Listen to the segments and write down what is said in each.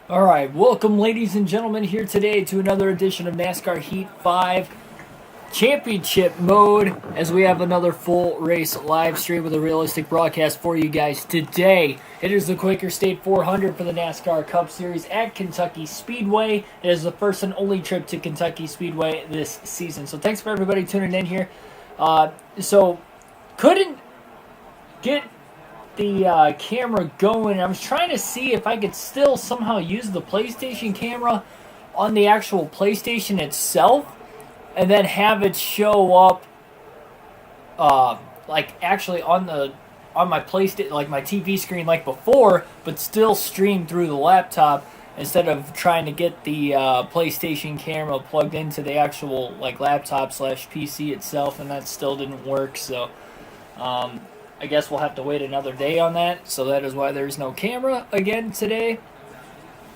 All right, welcome, ladies and gentlemen, here today to another edition of NASCAR Heat 5 Championship Mode, as we have another full race live stream with a realistic broadcast for you guys today. It is the Quaker State 400 for the NASCAR Cup Series at Kentucky Speedway. It is the first and only trip to Kentucky Speedway this season. So thanks for everybody tuning in here. Couldn't get the camera going. I was trying to see if I could still somehow use the PlayStation camera on the actual PlayStation itself and then have it show up like actually on my PlayStation, like my TV screen like before, but still stream through the laptop instead of trying to get the PlayStation camera plugged into the actual like laptop / PC itself, and that still didn't work. So I guess we'll have to wait another day on that, so that is why there's no camera again today.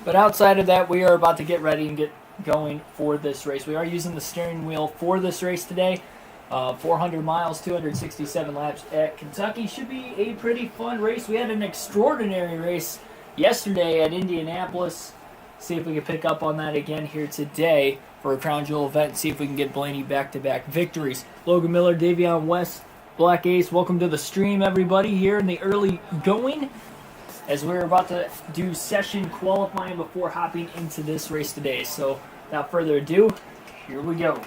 But outside of that, we are about to get ready and get going for this race. We are using the steering wheel for this race today. 400 miles, 267 laps at Kentucky. Should be a pretty fun race. We had an extraordinary race yesterday at Indianapolis. See if we can pick up on that again here today for a Crown Jewel event. See if we can get Blaney back-to-back victories. Logan Miller, Davion West, Black Ace, welcome to the stream, everybody, here in the early going, as we're about to do session qualifying before hopping into this race today. So, without further ado, here we go.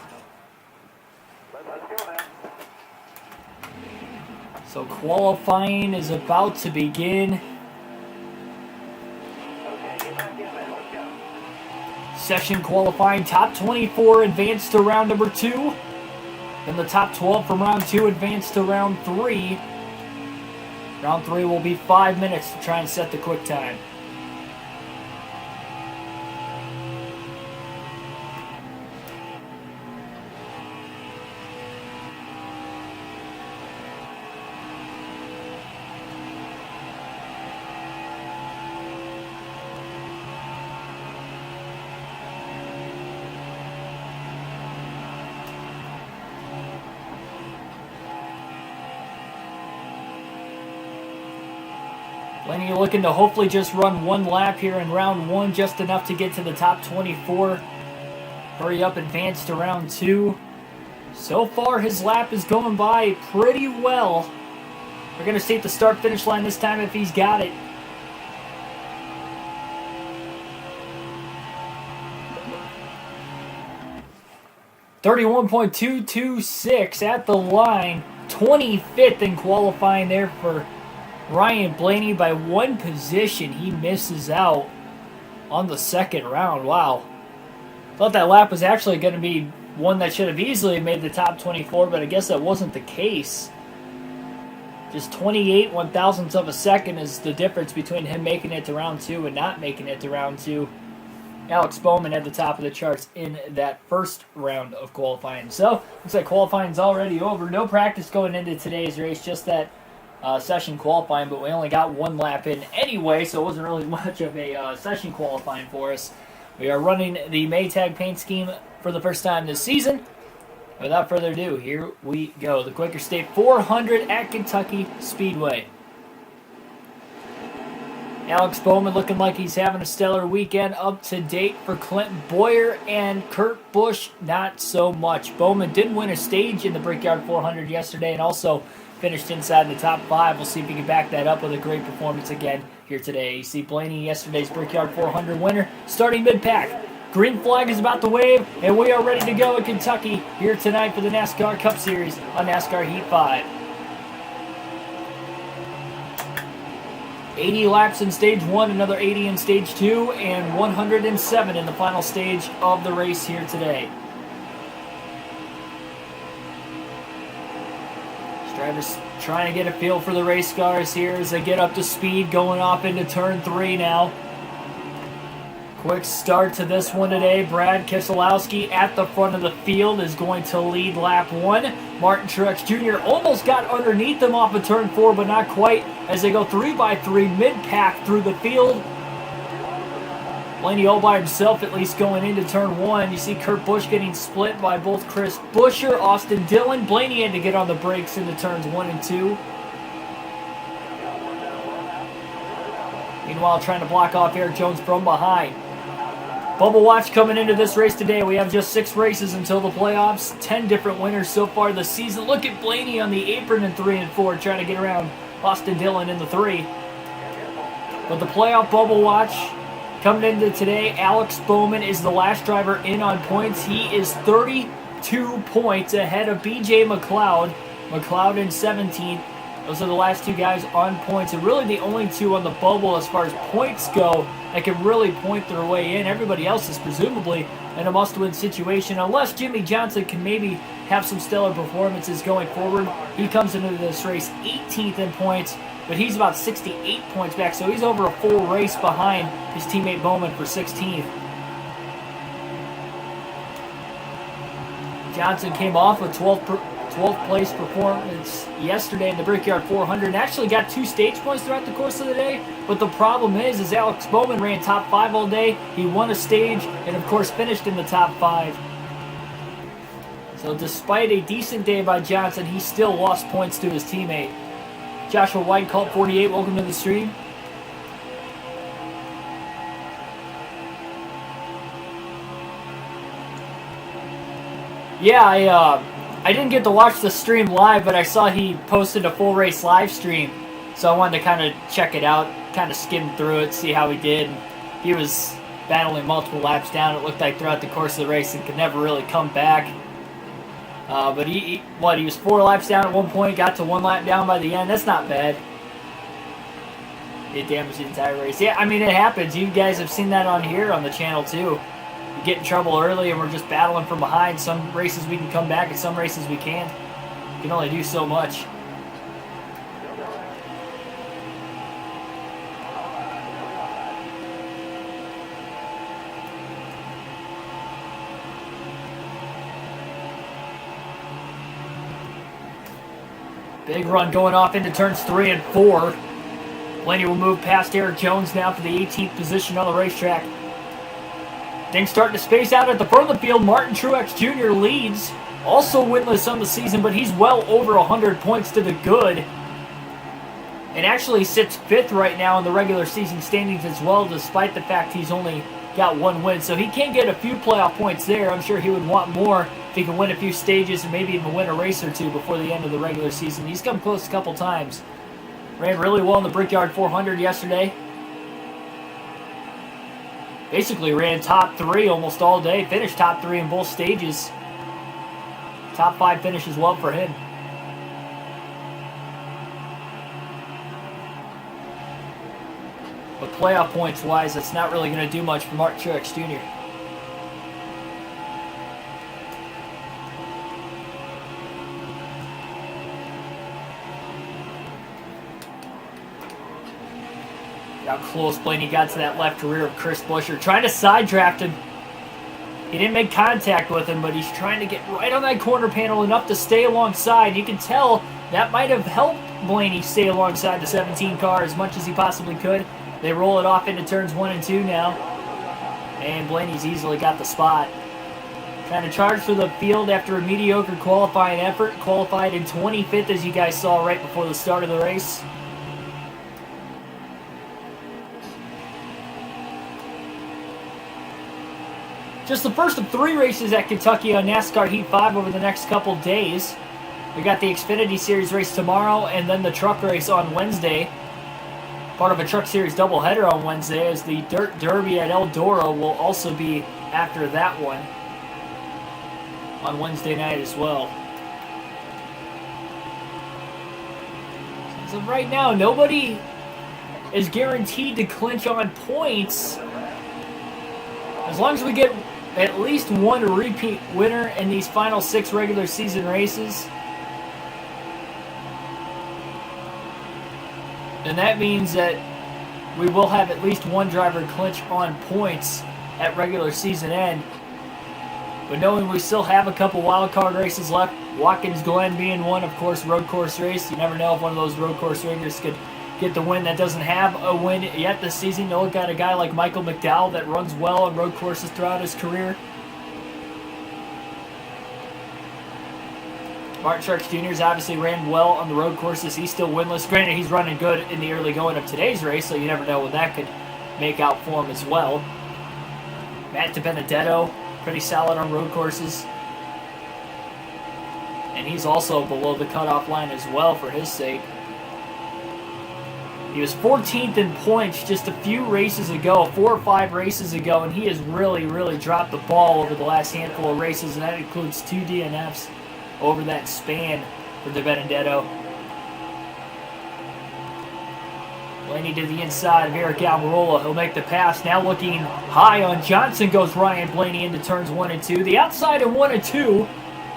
So, qualifying is about to begin. Session qualifying, top 24 advance to round number 2. Then the top 12 from round 2 advance to round 3. Round 3 will be 5 minutes to try and set the quick time. Blaney looking to hopefully just run one lap here in round 1, just enough to get to the top 24. Hurry up, advance to round 2. So far, his lap is going by pretty well. We're going to see at the start-finish line this time if he's got it. .226 at the line. 25th in qualifying there for Ryan Blaney by 1 position. He misses out on the second round. Wow. Thought that lap was actually going to be one that should have easily made the top 24, but I guess that wasn't the case. Just 28 1,000ths of a second is the difference between him making it to round 2 and not making it to round 2. Alex Bowman at the top of the charts in that first round of qualifying. So, looks like qualifying's already over. No practice going into today's race, just that session qualifying, but we only got 1 lap in anyway, so it wasn't really much of a session qualifying for us. We are running the Maytag paint scheme for the first time this season. Without further ado, here we go. The Quaker State 400 at Kentucky Speedway. Alex Bowman looking like he's having a stellar weekend. Up to date for Clint Boyer and Kurt Busch, not so much. Bowman did win a stage in the Brickyard 400 yesterday and also finished inside the top 5. We'll see if he can back that up with a great performance again here today. You see Blaney, yesterday's Brickyard 400 winner, starting mid-pack. Green flag is about to wave, and we are ready to go in Kentucky here tonight for the NASCAR Cup Series on NASCAR Heat 5. 80 laps in Stage 1, another 80 in Stage 2, and 107 in the final stage of the race here today. Drivers trying to get a feel for the race cars here as they get up to speed, going off into turn 3 now. Quick start to this one today. Brad Keselowski at the front of the field is going to lead lap 1. Martin Truex Jr. almost got underneath them off of turn 4, but not quite, as they go 3x3 mid-pack through the field. Blaney all by himself, at least going into turn 1. You see Kurt Busch getting split by both Chris Buescher, Austin Dillon. Blaney had to get on the brakes into turns 1 and 2. Meanwhile, trying to block off Eric Jones from behind. Bubble watch coming into this race today. We have just 6 races until the playoffs. 10 different winners so far this season. Look at Blaney on the apron in 3 and 4, trying to get around Austin Dillon in the 3. But the playoff bubble watch coming into today, Alex Bowman is the last driver in on points. He is 32 points ahead of BJ McLeod. McLeod in 17th. Those are the last 2 guys on points, and really the only 2 on the bubble as far as points go that can really point their way in. Everybody else is presumably in a must-win situation, unless Jimmy Johnson can maybe have some stellar performances going forward. He comes into this race 18th in points, but he's about 68 points back, so he's over a full race behind his teammate Bowman for 16th. Johnson came off a 12th place performance yesterday in the Brickyard 400 and actually got 2 stage points throughout the course of the day. But the problem is Alex Bowman ran top 5 all day. He won a stage and of course finished in the top 5. So despite a decent day by Johnson, he still lost points to his teammate. Joshua White, Cult 48, welcome to the stream. Yeah, I didn't get to watch the stream live, but I saw he posted a full race live stream, so I wanted to kind of check it out, kind of skim through it, see how he did. He was battling multiple laps down, it looked like, throughout the course of the race and could never really come back. But he was 4 laps down at one point, got to 1 lap down by the end. That's not bad. It damaged the entire race. Yeah, I mean, it happens. You guys have seen that on here on the channel, too. We get in trouble early and we're just battling from behind. Some races we can come back and some races we can't. You can only do so much. Big run going off into turns 3 and 4. Blaney will move past Eric Jones now for the 18th position on the racetrack. Things starting to space out at the front of the field. Martin Truex Jr. leads. Also winless on the season, but he's well over 100 points to the good. And actually sits 5th right now in the regular season standings as well, despite the fact he's only got 1 win. So he can get a few playoff points there. I'm sure he would want more if he can win a few stages and maybe even win a race or 2 before the end of the regular season. He's come close a couple times. Ran really well in the Brickyard 400 yesterday. Basically ran top 3 almost all day. Finished top 3 in both stages. Top 5 finish as well for him. But playoff points wise, that's not really going to do much for Martin Truex Jr. How close Blaney got to that left rear of Chris Buescher. Trying to side draft him. He didn't make contact with him, but he's trying to get right on that corner panel enough to stay alongside. You can tell that might have helped Blaney stay alongside the 17 car as much as he possibly could. They roll it off into turns 1 and 2 now. And Blaney's easily got the spot. Trying to charge for the field after a mediocre qualifying effort. Qualified in 25th, as you guys saw right before the start of the race. Just the first of 3 races at Kentucky on NASCAR Heat 5 over the next couple days. We got the Xfinity Series race tomorrow and then the truck race on Wednesday. Part of a Truck Series doubleheader on Wednesday, as the Dirt Derby at Eldora will also be after that one on Wednesday night as well. So right now, nobody is guaranteed to clinch on points. As long as we get at least 1 repeat winner in these final 6 regular season races, and that means that we will have at least 1 driver clinch on points at regular season end. But knowing we still have a couple wild card races left, Watkins Glen being one, of course, road course race. You never know if one of those road course racers could get the win that doesn't have a win yet this season. You look at a guy like Michael McDowell that runs well on road courses throughout his career. Martin Truex Jr.'s obviously ran well on the road courses. He's still winless. Granted, he's running good in the early going of today's race, so you never know when that could make out for him as well. Matt DiBenedetto, pretty solid on road courses. And he's also below the cutoff line as well for his sake. He was 14th in points just a few races ago, 4 or 5 races ago, and he has really, really dropped the ball over the last handful of races, and that includes 2 DNFs over that span for DiBenedetto. Blaney to the inside of Eric Almirola. He'll make the pass. Now looking high on Johnson goes Ryan Blaney into turns 1 and 2. The outside in 1 and 2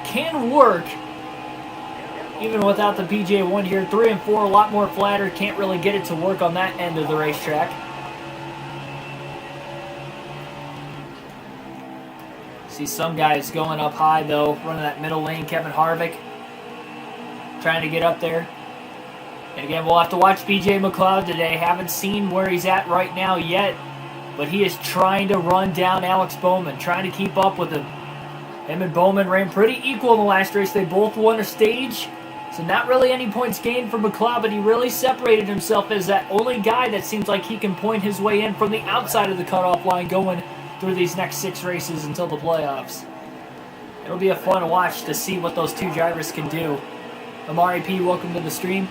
can work even without the PJ1 here. 3 and 4, a lot more flatter. Can't really get it to work on that end of the racetrack. See some guys going up high though, running that middle lane. Kevin Harvick trying to get up there. And again, we'll have to watch BJ McLeod today. Haven't seen where he's at right now yet, but he is trying to run down Alex Bowman, trying to keep up with him. Him and Bowman ran pretty equal in the last race. They both won a stage, so not really any points gained for McLeod, but he really separated himself as that only guy that seems like he can point his way in from the outside of the cutoff line going through these next 6 races until the playoffs. It'll be a fun watch to see what those 2 drivers can do. Amari P, welcome to the stream.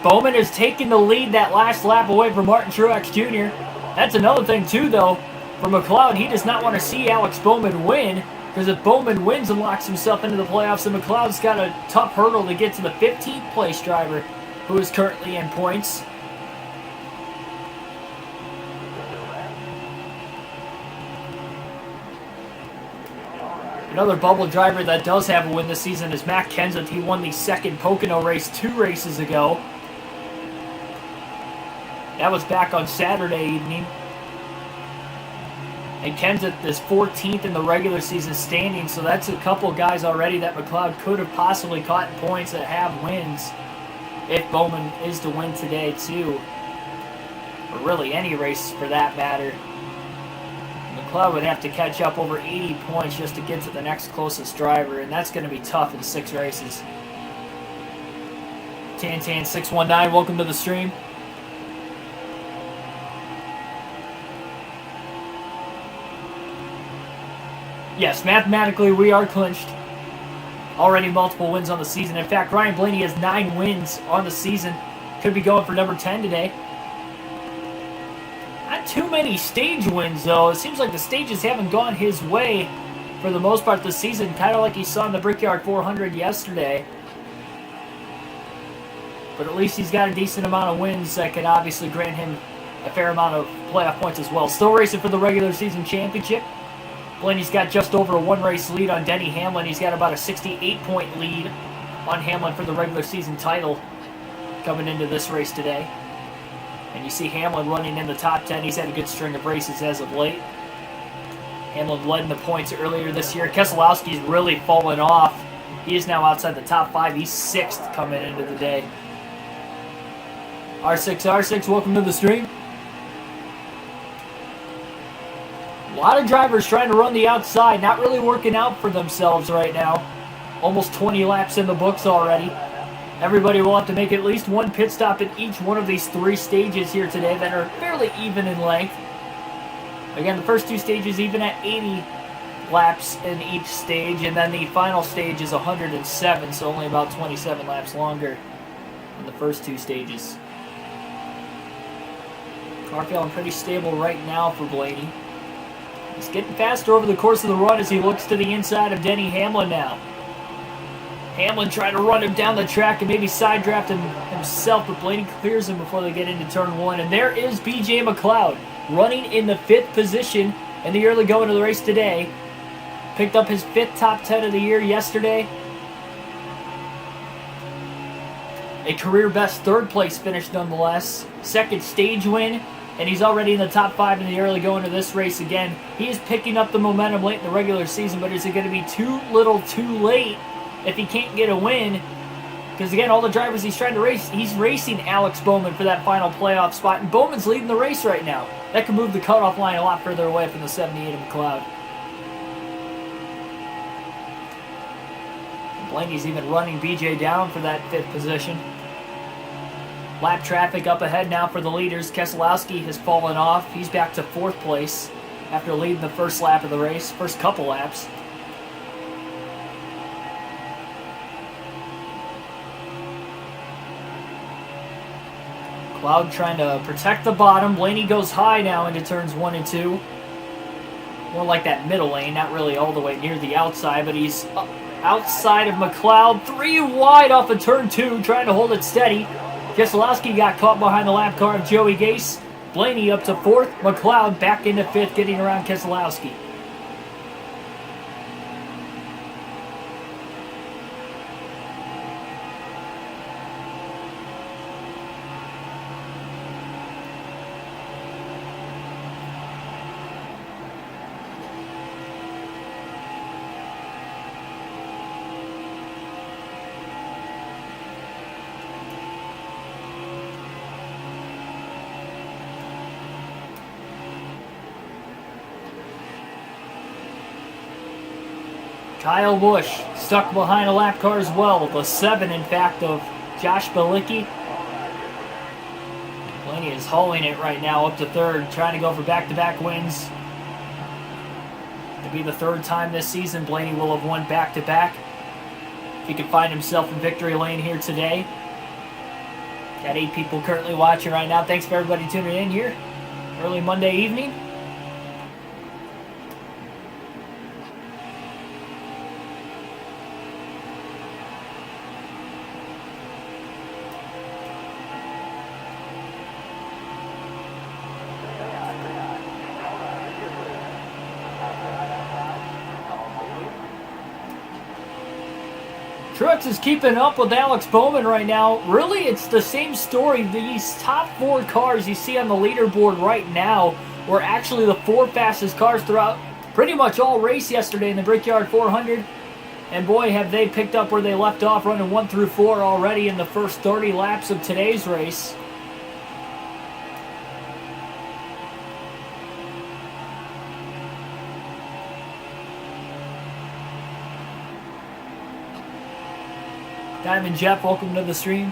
Bowman is taking the lead that last lap away from Martin Truex Jr. That's another thing too though. For McLeod, he does not want to see Alex Bowman win, because if Bowman wins and locks himself into the playoffs, then McLeod's got a tough hurdle to get to the 15th place driver who is currently in points. Another bubble driver that does have a win this season is Matt Kenseth. He won the second Pocono race 2 races ago. That was back on Saturday evening. And Kenseth is 14th in the regular season standing, so that's a couple guys already that McLeod could have possibly caught in points that have wins if Bowman is to win today too. Or really any race for that matter. McLeod would have to catch up over 80 points just to get to the next closest driver, and that's going to be tough in 6 races. Tantan619, welcome to the stream. Yes, mathematically we are clinched. Already multiple wins on the season. In fact, Ryan Blaney has 9 wins on the season. Could be going for number 10 today. Not too many stage wins, though. It seems like the stages haven't gone his way for the most part this season, kind of like he saw in the Brickyard 400 yesterday. But at least he's got a decent amount of wins that could obviously grant him a fair amount of playoff points as well. Still racing for the regular season championship. Blaney's got just over a 1-race lead on Denny Hamlin. He's got about a 68-point lead on Hamlin for the regular season title coming into this race today. And you see Hamlin running in the top 10. He's had a good string of races as of late. Hamlin led in the points earlier this year. Keselowski's really fallen off. He is now outside the top 5. He's 6th coming into the day. R6, welcome to the stream. A lot of drivers trying to run the outside, not really working out for themselves right now. Almost 20 laps in the books already. Everybody will have to make at least 1 pit stop in each one of these 3 stages here today that are fairly even in length. Again, the first 2 stages even at 80 laps in each stage, and then the final stage is 107, so only about 27 laps longer than the first 2 stages. Car feeling pretty stable right now for Blaney. He's getting faster over the course of the run as he looks to the inside of Denny Hamlin now. Hamlin trying to run him down the track and maybe side draft him himself, but Blaney clears him before they get into turn 1. And there is BJ McLeod running in the 5th position in the early going of the race today. Picked up his 5th top 10 of the year yesterday. A career best 3rd place finish nonetheless. 2nd stage win. And he's already in the top 5 in the early going of this race again. He is picking up the momentum late in the regular season, but is it going to be too little too late if he can't get a win? Because again, all the drivers he's trying to race, he's racing Alex Bowman for that final playoff spot, and Bowman's leading the race right now. That could move the cutoff line a lot further away from the 78 of McLeod. Blaney's even running BJ down for that 5th position. Lap traffic up ahead now for the leaders. Keselowski has fallen off. He's back to 4th place after leading the first lap of the race, first couple laps. Cloud trying to protect the bottom. Blaney goes high now into turns 1 and 2. More like that middle lane, not really all the way near the outside, but he's outside of McLeod. 3 wide off of turn 2, trying to hold it steady. Keselowski got caught behind the lap car of Joey Gase. Blaney up to 4th. McLeod back into 5th, getting around Keselowski. Kyle Busch stuck behind a lap car as well. The 7, in fact, of Josh Bilicki. Blaney is hauling it right now up to 3rd, trying to go for back-to-back wins. To be the 3rd time this season, Blaney will have won back-to-back. If he can find himself in victory lane here today. Got 8 people currently watching right now. Thanks for everybody tuning in here. Early Monday evening. Truex is keeping up with Alex Bowman right now. Really, it's the same story. These top 4 cars you see on the leaderboard right now were actually the 4 fastest cars throughout pretty much all race yesterday in the Brickyard 400. And boy, have they picked up where they left off, running 1 through 4 already in the first 30 laps of today's race. Diamond Jeff, welcome to the stream.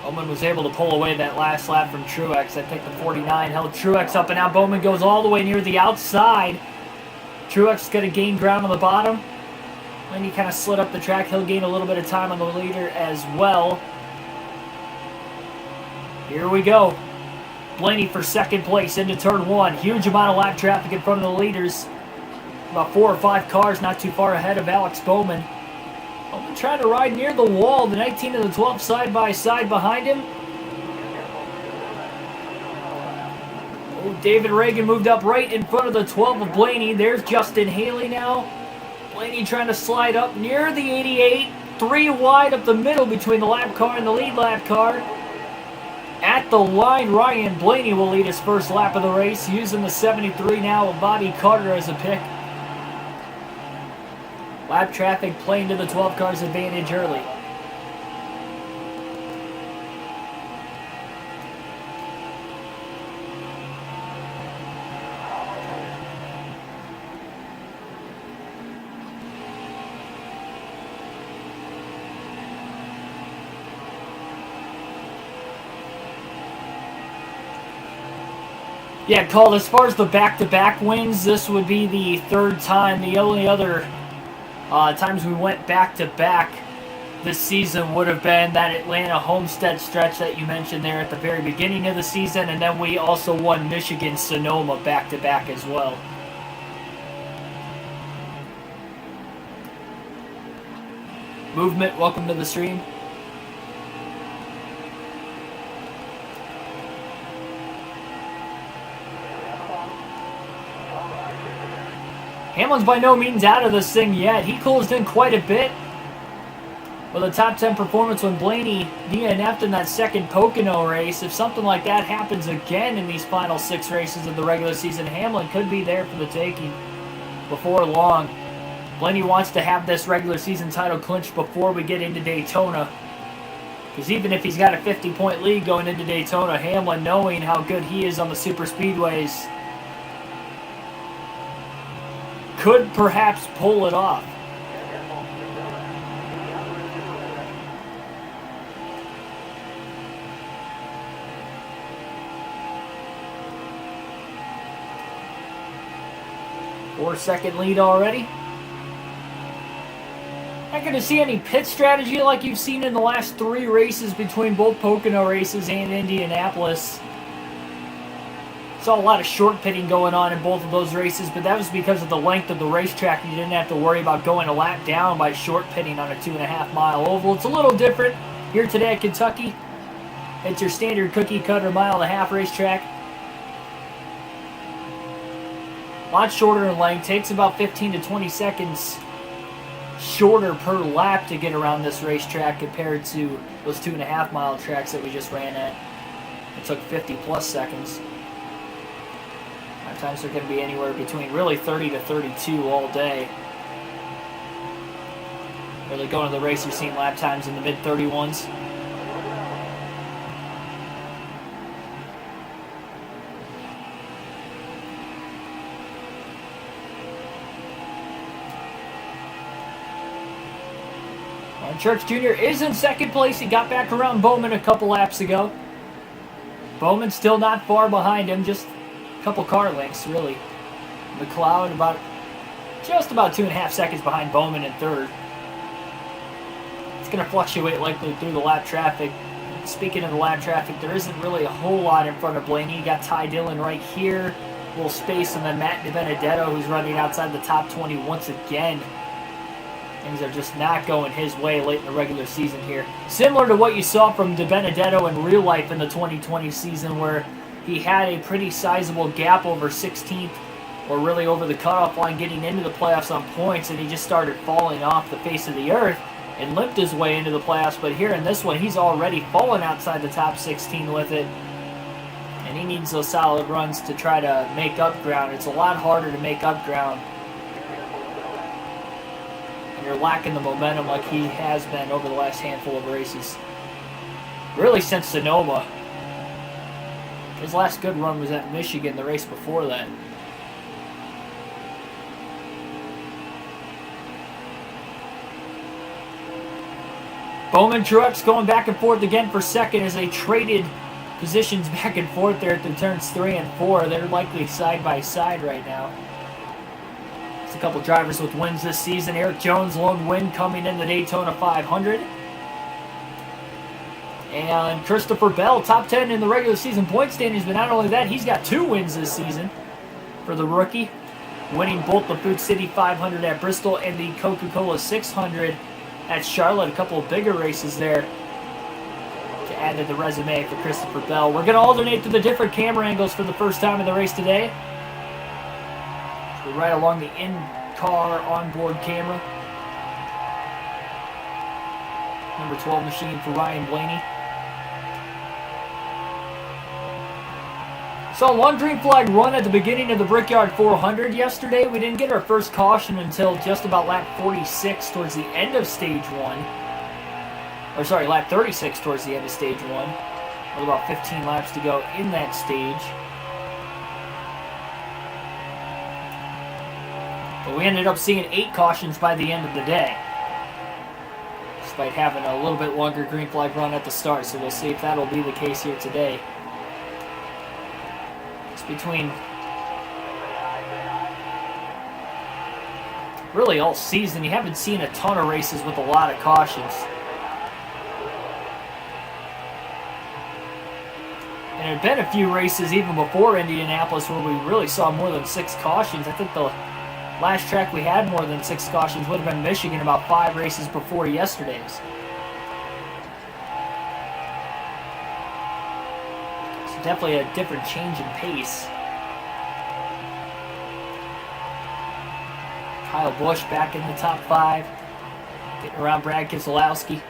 Bowman was able to pull away that last lap from Truex. I think the 49 held Truex up, and now Bowman goes all the way near the outside. Truex is going to gain ground on the bottom. When he kind of slid up the track, he'll gain a little bit of time on the leader as well. Here we go. Blaney for 2nd place into turn 1. Huge amount of lap traffic in front of the leaders. About 4 or 5 cars not too far ahead of Alex Bowman. Bowman trying to ride near the wall. The 19 and the 12 side by side behind him. Oh, David Reagan moved up right in front of the 12 of Blaney. There's Justin Haley now. Blaney trying to slide up near the 88. 3 wide up the middle between the lap car and the lead lap car. At the line, Ryan Blaney will lead his first lap of the race, using the 73 now of Bobby Carter as a pick. Lap traffic playing to the 12 car's advantage early. Yeah, Cole, as far as the back-to-back wins, this would be the 3rd time. The only other times we went back-to-back this season would have been that Atlanta Homestead stretch that you mentioned there at the very beginning of the season, and then we also won Michigan-Sonoma back-to-back as well. Movement, welcome to the stream. Hamlin's by no means out of this thing yet. He closed in quite a bit with a top 10 performance when Blaney DNF'd in that second Pocono race. If something like that happens again in these final 6 races of the regular season, Hamlin could be there for the taking before long. Blaney wants to have this regular season title clinched before we get into Daytona. Because even if he's got a 50-point lead going into Daytona, Hamlin, knowing how good he is on the super speedways, could perhaps pull it off. Four-second lead already. Not going to see any pit strategy like you've seen in the last 3 races between both Pocono races and Indianapolis. Saw a lot of short pitting going on in both of those races, but that was because of the length of the racetrack. You didn't have to worry about going a lap down by short pitting on a 2.5-mile oval. It's a little different here today at Kentucky. It's your standard cookie cutter mile-and-a-half racetrack. A lot shorter in length. Takes about 15 to 20 seconds shorter per lap to get around this racetrack compared to those 2.5-mile tracks that we just ran at. It took 50+ seconds. Lap times are going to be anywhere between really 30 to 32 all day. Really going to the race, you're seeing lap times in the mid-31s. Church Jr. is in second place. He got back around Bowman a couple laps ago. Bowman still not far behind him, just a couple car lengths, really. McLeod just about 2.5 seconds behind Bowman in third. It's going to fluctuate likely through the lap traffic. Speaking of the lap traffic, there isn't really a whole lot in front of Blaney. You got Ty Dillon right here, a little space, and then Matt DiBenedetto, who's running outside the top 20 once again. Things are just not going his way late in the regular season here. Similar to what you saw from DiBenedetto in real life in the 2020 season, where he had a pretty sizable gap over 16th, or really over the cutoff line getting into the playoffs on points, and he just started falling off the face of the earth and limped his way into the playoffs. But here in this one, he's already fallen outside the top 16 with it, and he needs those solid runs to try to make up ground. It's a lot harder to make up ground. You're lacking the momentum like he has been over the last handful of races. Really since Sonoma. His last good run was at Michigan, the race before that. Bowman Truex going back and forth again for second as they traded positions back and forth there through turns 3 and 4. They're likely side by side right now. A couple drivers with wins this season. Eric Jones, lone win coming in the Daytona 500. And Christopher Bell, top 10 in the regular season point standings, but not only that, he's got 2 wins this season for the rookie, winning both the Food City 500 at Bristol and the Coca-Cola 600 at Charlotte. A couple of bigger races there to add to the resume for Christopher Bell. We're going to alternate to the different camera angles for the first time in the race today. Right along the in-car onboard camera. Number 12 machine for Ryan Blaney. Saw a long green flag run at the beginning of the Brickyard 400 yesterday. We didn't get our first caution until just about lap 46 towards the end of stage 1. Or sorry, lap 36 towards the end of stage 1. With about 15 laps to go in that stage. But we ended up seeing 8 cautions by the end of the day, despite having a little bit longer green flag run at the start. So we'll see if that'll be the case here today. It's between really all season. You haven't seen a ton of races with a lot of cautions. And there have been a few races even before Indianapolis where we really saw more than 6 cautions. I think the last track we had more than 6 cautions would have been Michigan about 5 races before yesterday's. So definitely a different change in pace. Kyle Busch back in the top 5. Getting around Brad Keselowski.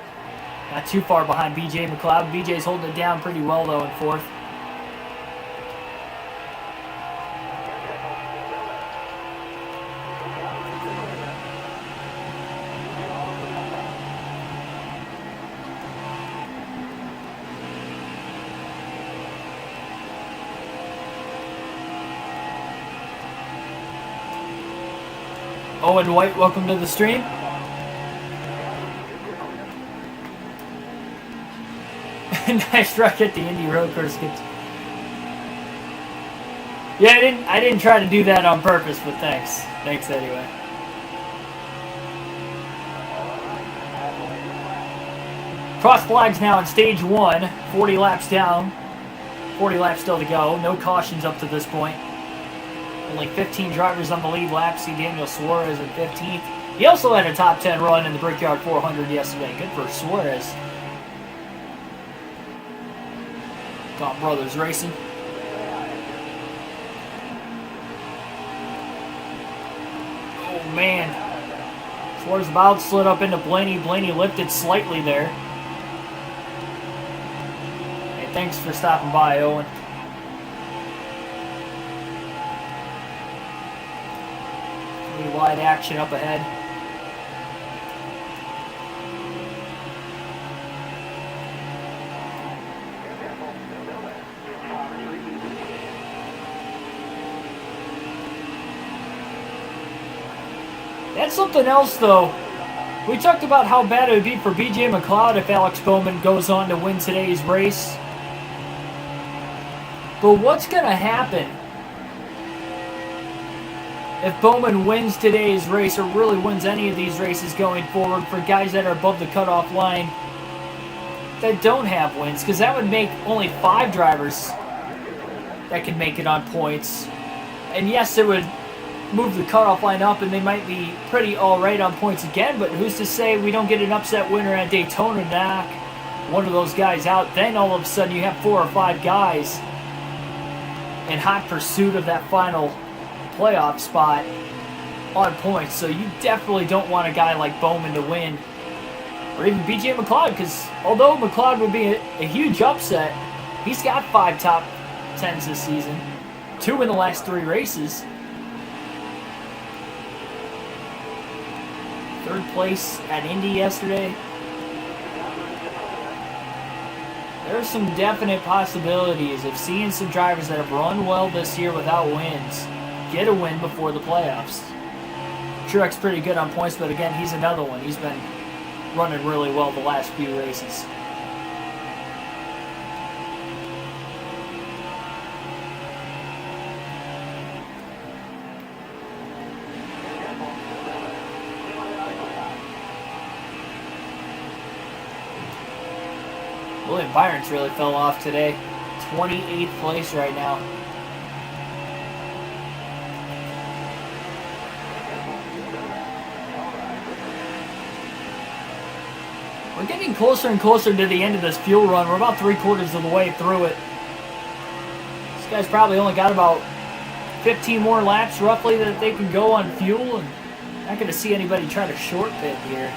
Not too far behind BJ McLeod. BJ's holding it down pretty well though in 4th. Owen White, welcome to the stream. Nice truck at the Indy Road Course. Yeah, I didn't try to do that on purpose, but thanks. Thanks anyway. Cross flags now on stage 1. 40 laps down. 40 laps still to go. No cautions up to this point. Only 15 drivers on the lead lap. See Daniel Suarez in 15th. He also had a top 10 run in the Brickyard 400 yesterday. Good for Suarez. Got Brothers Racing. Oh man. Suarez about slid up into Blaney. Blaney lifted slightly there. Hey, thanks for stopping by, Owen. Pretty wide action up ahead. That's something else, though. We talked about how bad it would be for BJ McLeod if Alex Bowman goes on to win today's race. But what's going to happen if Bowman wins today's race, or really wins any of these races going forward, for guys that are above the cutoff line that don't have wins? Because that would make only 5 drivers that can make it on points. And yes, it would move the cutoff line up, and they might be pretty alright on points again, but who's to say we don't get an upset winner at Daytona, knock one of those guys out? Then all of a sudden you have 4 or 5 guys in hot pursuit of that final playoff spot on points. So you definitely don't want a guy like Bowman to win, or even BJ McLeod, because although McLeod would be a huge upset, he's got 5 top 10s this season, 2 in the last 3 races. 3rd place at Indy yesterday. There are some definite possibilities of seeing some drivers that have run well this year without wins get a win before the playoffs. Truex pretty good on points, but again, he's another one. He's been running really well the last few races. William Byron's really fell off today. 28th place right now. We're getting closer and closer to the end of this fuel run. We're about 3/4 of the way through it. This guy's probably only got about 15 more laps roughly that they can go on fuel, and not going to see anybody try to short pit here.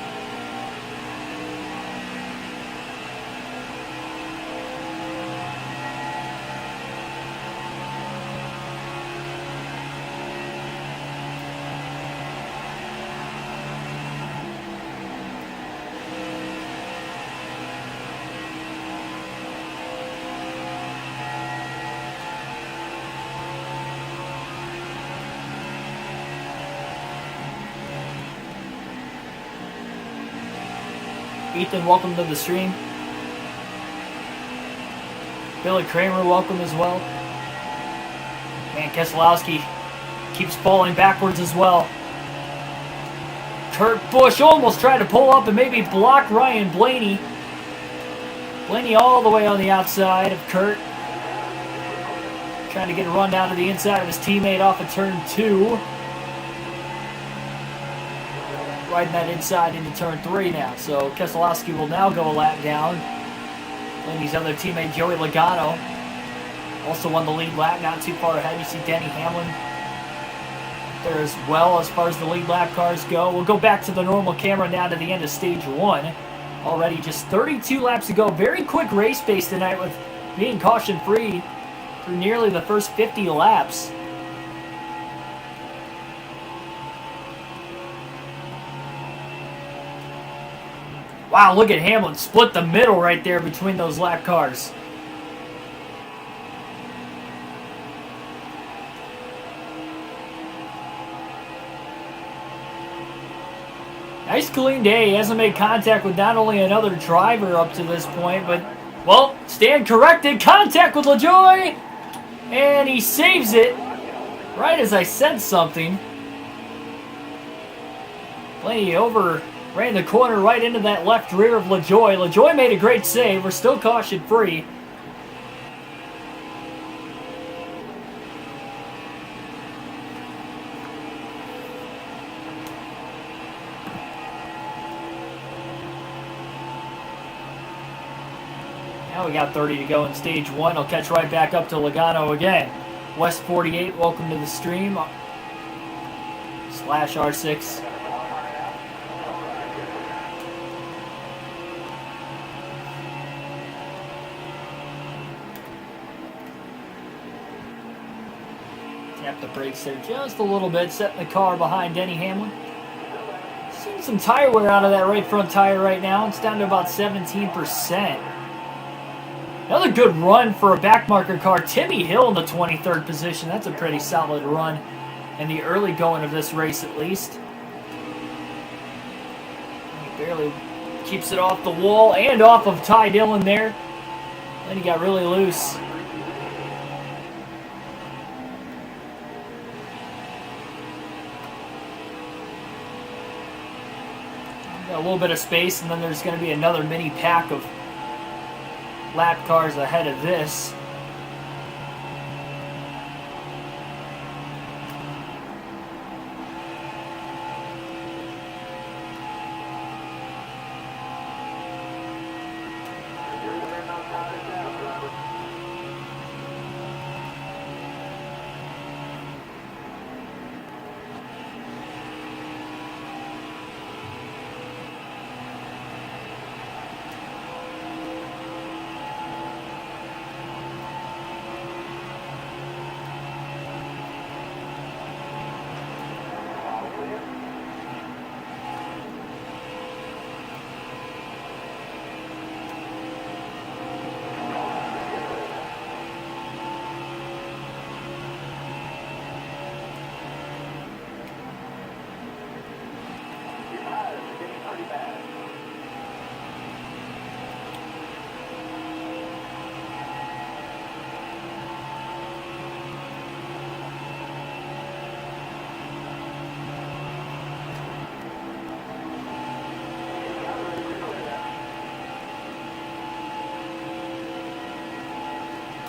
Ethan, welcome to the stream. Billy Kramer, welcome as well. Man, Keselowski keeps falling backwards as well. Kurt Busch almost tried to pull up and maybe block Ryan Blaney. Blaney all the way on the outside of Kurt. Trying to get a run down to the inside of his teammate off of turn 2. Riding that inside into turn 3 now. So Keselowski will now go a lap down. Blaney's other teammate, Joey Logano, also won the lead lap, not too far ahead. You see Denny Hamlin there as well as far as the lead lap cars go. We'll go back to the normal camera now to the end of stage 1. Already just 32 laps to go. Very quick race pace tonight with being caution-free through nearly the first 50 laps. Wow, look at Hamlin. Split the middle right there between those lap cars. Nice clean day. He hasn't made contact with not only another driver up to this point, but, well, stand corrected. Contact with LaJoie. And he saves it right as I said something. Blaney ran the corner right into that left rear of LaJoie. LaJoie made a great save. We're still caution free. Now we got 30 to go in stage 1. I'll catch right back up to Logano again. West 48, welcome to the stream. /R6. Tap the brakes there just a little bit, setting the car behind Denny Hamlin. Seeing some tire wear out of that right front tire right now. It's down to about 17%. Another good run for a backmarker car. Timmy Hill in the 23rd position. That's a pretty solid run in the early going of this race, at least. He barely keeps it off the wall and off of Ty Dillon there. Then he got really loose. Got a little bit of space, and then there's going to be another mini pack of lap cars ahead of this.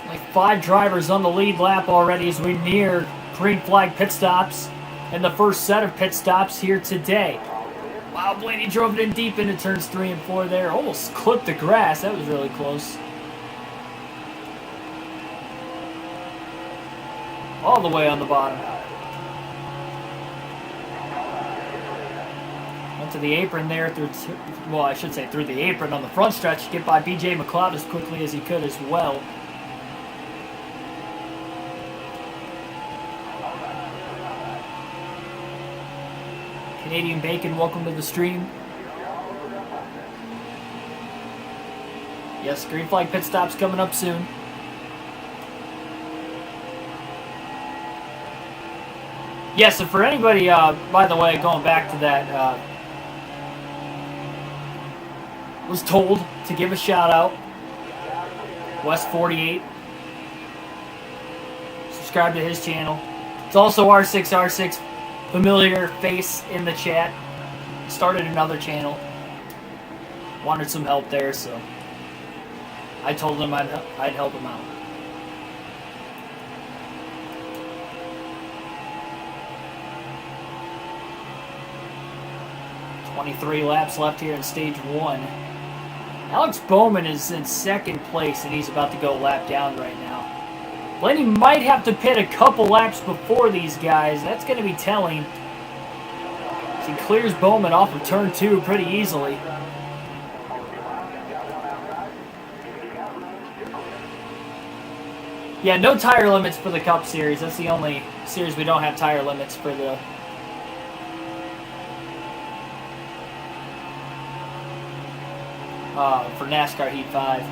Like 5 drivers on the lead lap already as we near green flag pit stops and the first set of pit stops here today. Wow, Blaney drove it in deep into turns 3 and 4 there. Almost clipped the grass. That was really close. All the way on the bottom. Went to the apron there through, well, I should say through the apron on the front stretch. Get by BJ McLeod as quickly as he could as well. Canadian Bacon, welcome to the stream. Yes, green flag pit stops coming up soon. Yes, and for anybody, by the way, going back to that, was told to give a shout out. West 48. Subscribe to his channel. It's also R6R6. Familiar face in the chat. Started another channel. Wanted some help there, so I told him I'd help him out. .23 laps left here in stage 1. Alex Bowman is in second place, and he's about to go lap down right now. Blaney might have to pit a couple laps before these guys. That's going to be telling. He clears Bowman off of turn 2 pretty easily. Yeah, no tire limits for the Cup Series. That's the only series we don't have tire limits for the... for NASCAR Heat 5.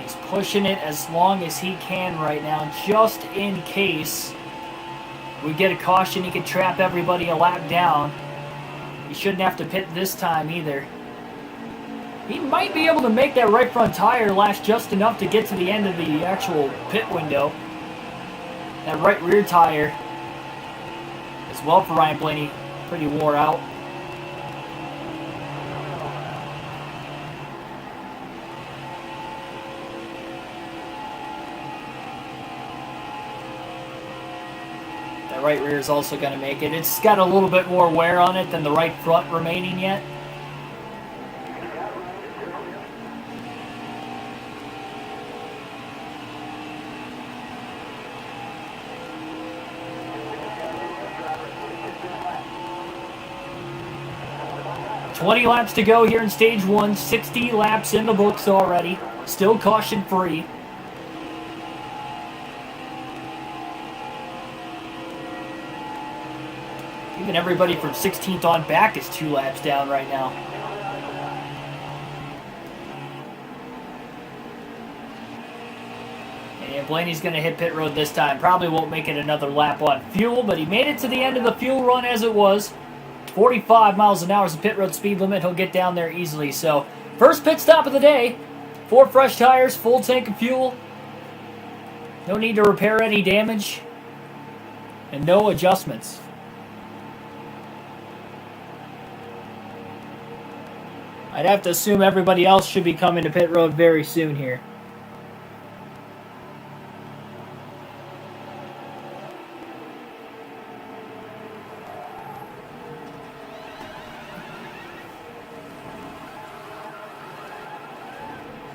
He's pushing it as long as he can right now, just in case We get a caution, he could trap everybody a lap down. He shouldn't have to pit this time either. He might be able to make that right front tire last just enough to get to the end of the actual pit window. That right rear tire as well for Ryan Blaney, pretty wore out. That right rear is also going to make it. It's got a little bit more wear on it than the right front remaining yet. $20 laps to go here in stage 1. 60 laps in the books already. Still caution free. Even everybody from 16th on back is 2 laps down right now. And Blaney's going to hit pit road this time. Probably won't make it another lap on fuel, but he made it to the end of the fuel run as it was. 45 miles an hour is the pit road speed limit. He'll get down there easily. So, first pit stop of the day. 4 fresh tires, full tank of fuel. No need to repair any damage. And no adjustments. I'd have to assume everybody else should be coming to pit road very soon here.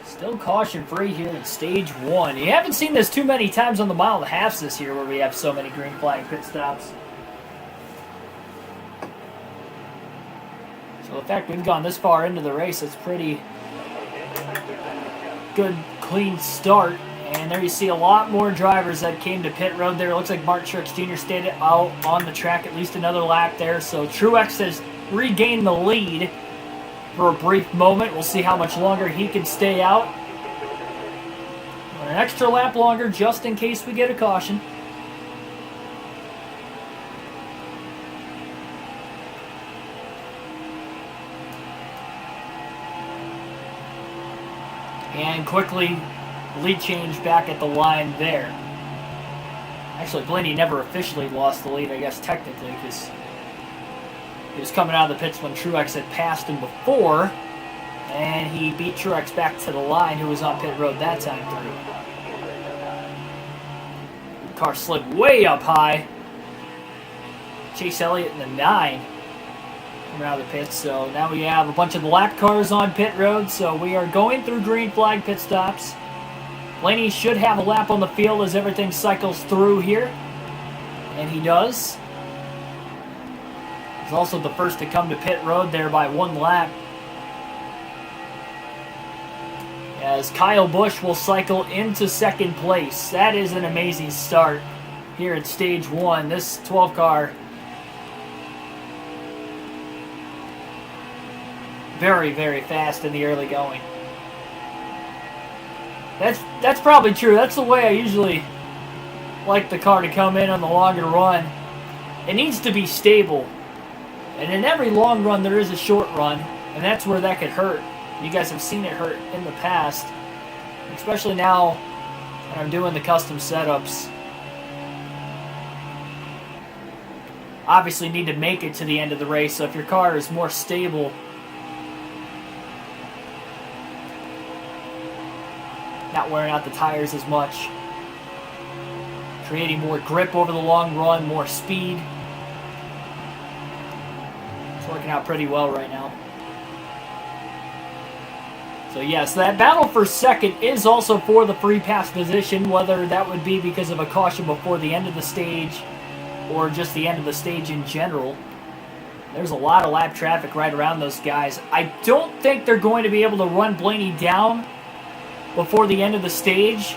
Still caution free here in stage 1. You haven't seen this too many times on the mile and a half this year where we have so many green flag pit stops. So the fact we've gone this far into the race, it's pretty good, clean start. And there you see a lot more drivers that came to pit road there. It looks like Martin Truex Jr. stayed out on the track at least another lap there. So Truex has regained the lead for a brief moment. We'll see how much longer he can stay out. An extra lap longer just in case we get a caution. And quickly, lead change back at the line there. Actually, Blaney never officially lost the lead, I guess, technically, because he was coming out of the pits when Truex had passed him before, and he beat Truex back to the line, who was on pit road that time through. The car slid way up high. Chase Elliott in the 9 coming out of the pits, so now we have a bunch of the lap cars on pit road, so we are going through green flag pit stops. Blaney should have a lap on the field as everything cycles through here, and he does. He's also the first to come to pit road there by 1 lap. As Kyle Busch will cycle into second place. That is an amazing start here at stage 1. This 12 car, very, very fast in the early going. That's probably true. That's the way I usually like the car to come in on the longer run. It needs to be stable. And in every long run, there is a short run, and that's where that could hurt. You guys have seen it hurt in the past, especially now when I'm doing the custom setups. Obviously need to make it to the end of the race, so if your car is more stable, not wearing out the tires as much, creating more grip over the long run, more speed. Working out pretty well right now. So yes, that battle for second is also for the free pass position, whether that would be because of a caution before the end of the stage or just the end of the stage in general. There's a lot of lap traffic right around those guys. I don't think they're going to be able to run Blaney down before the end of the stage.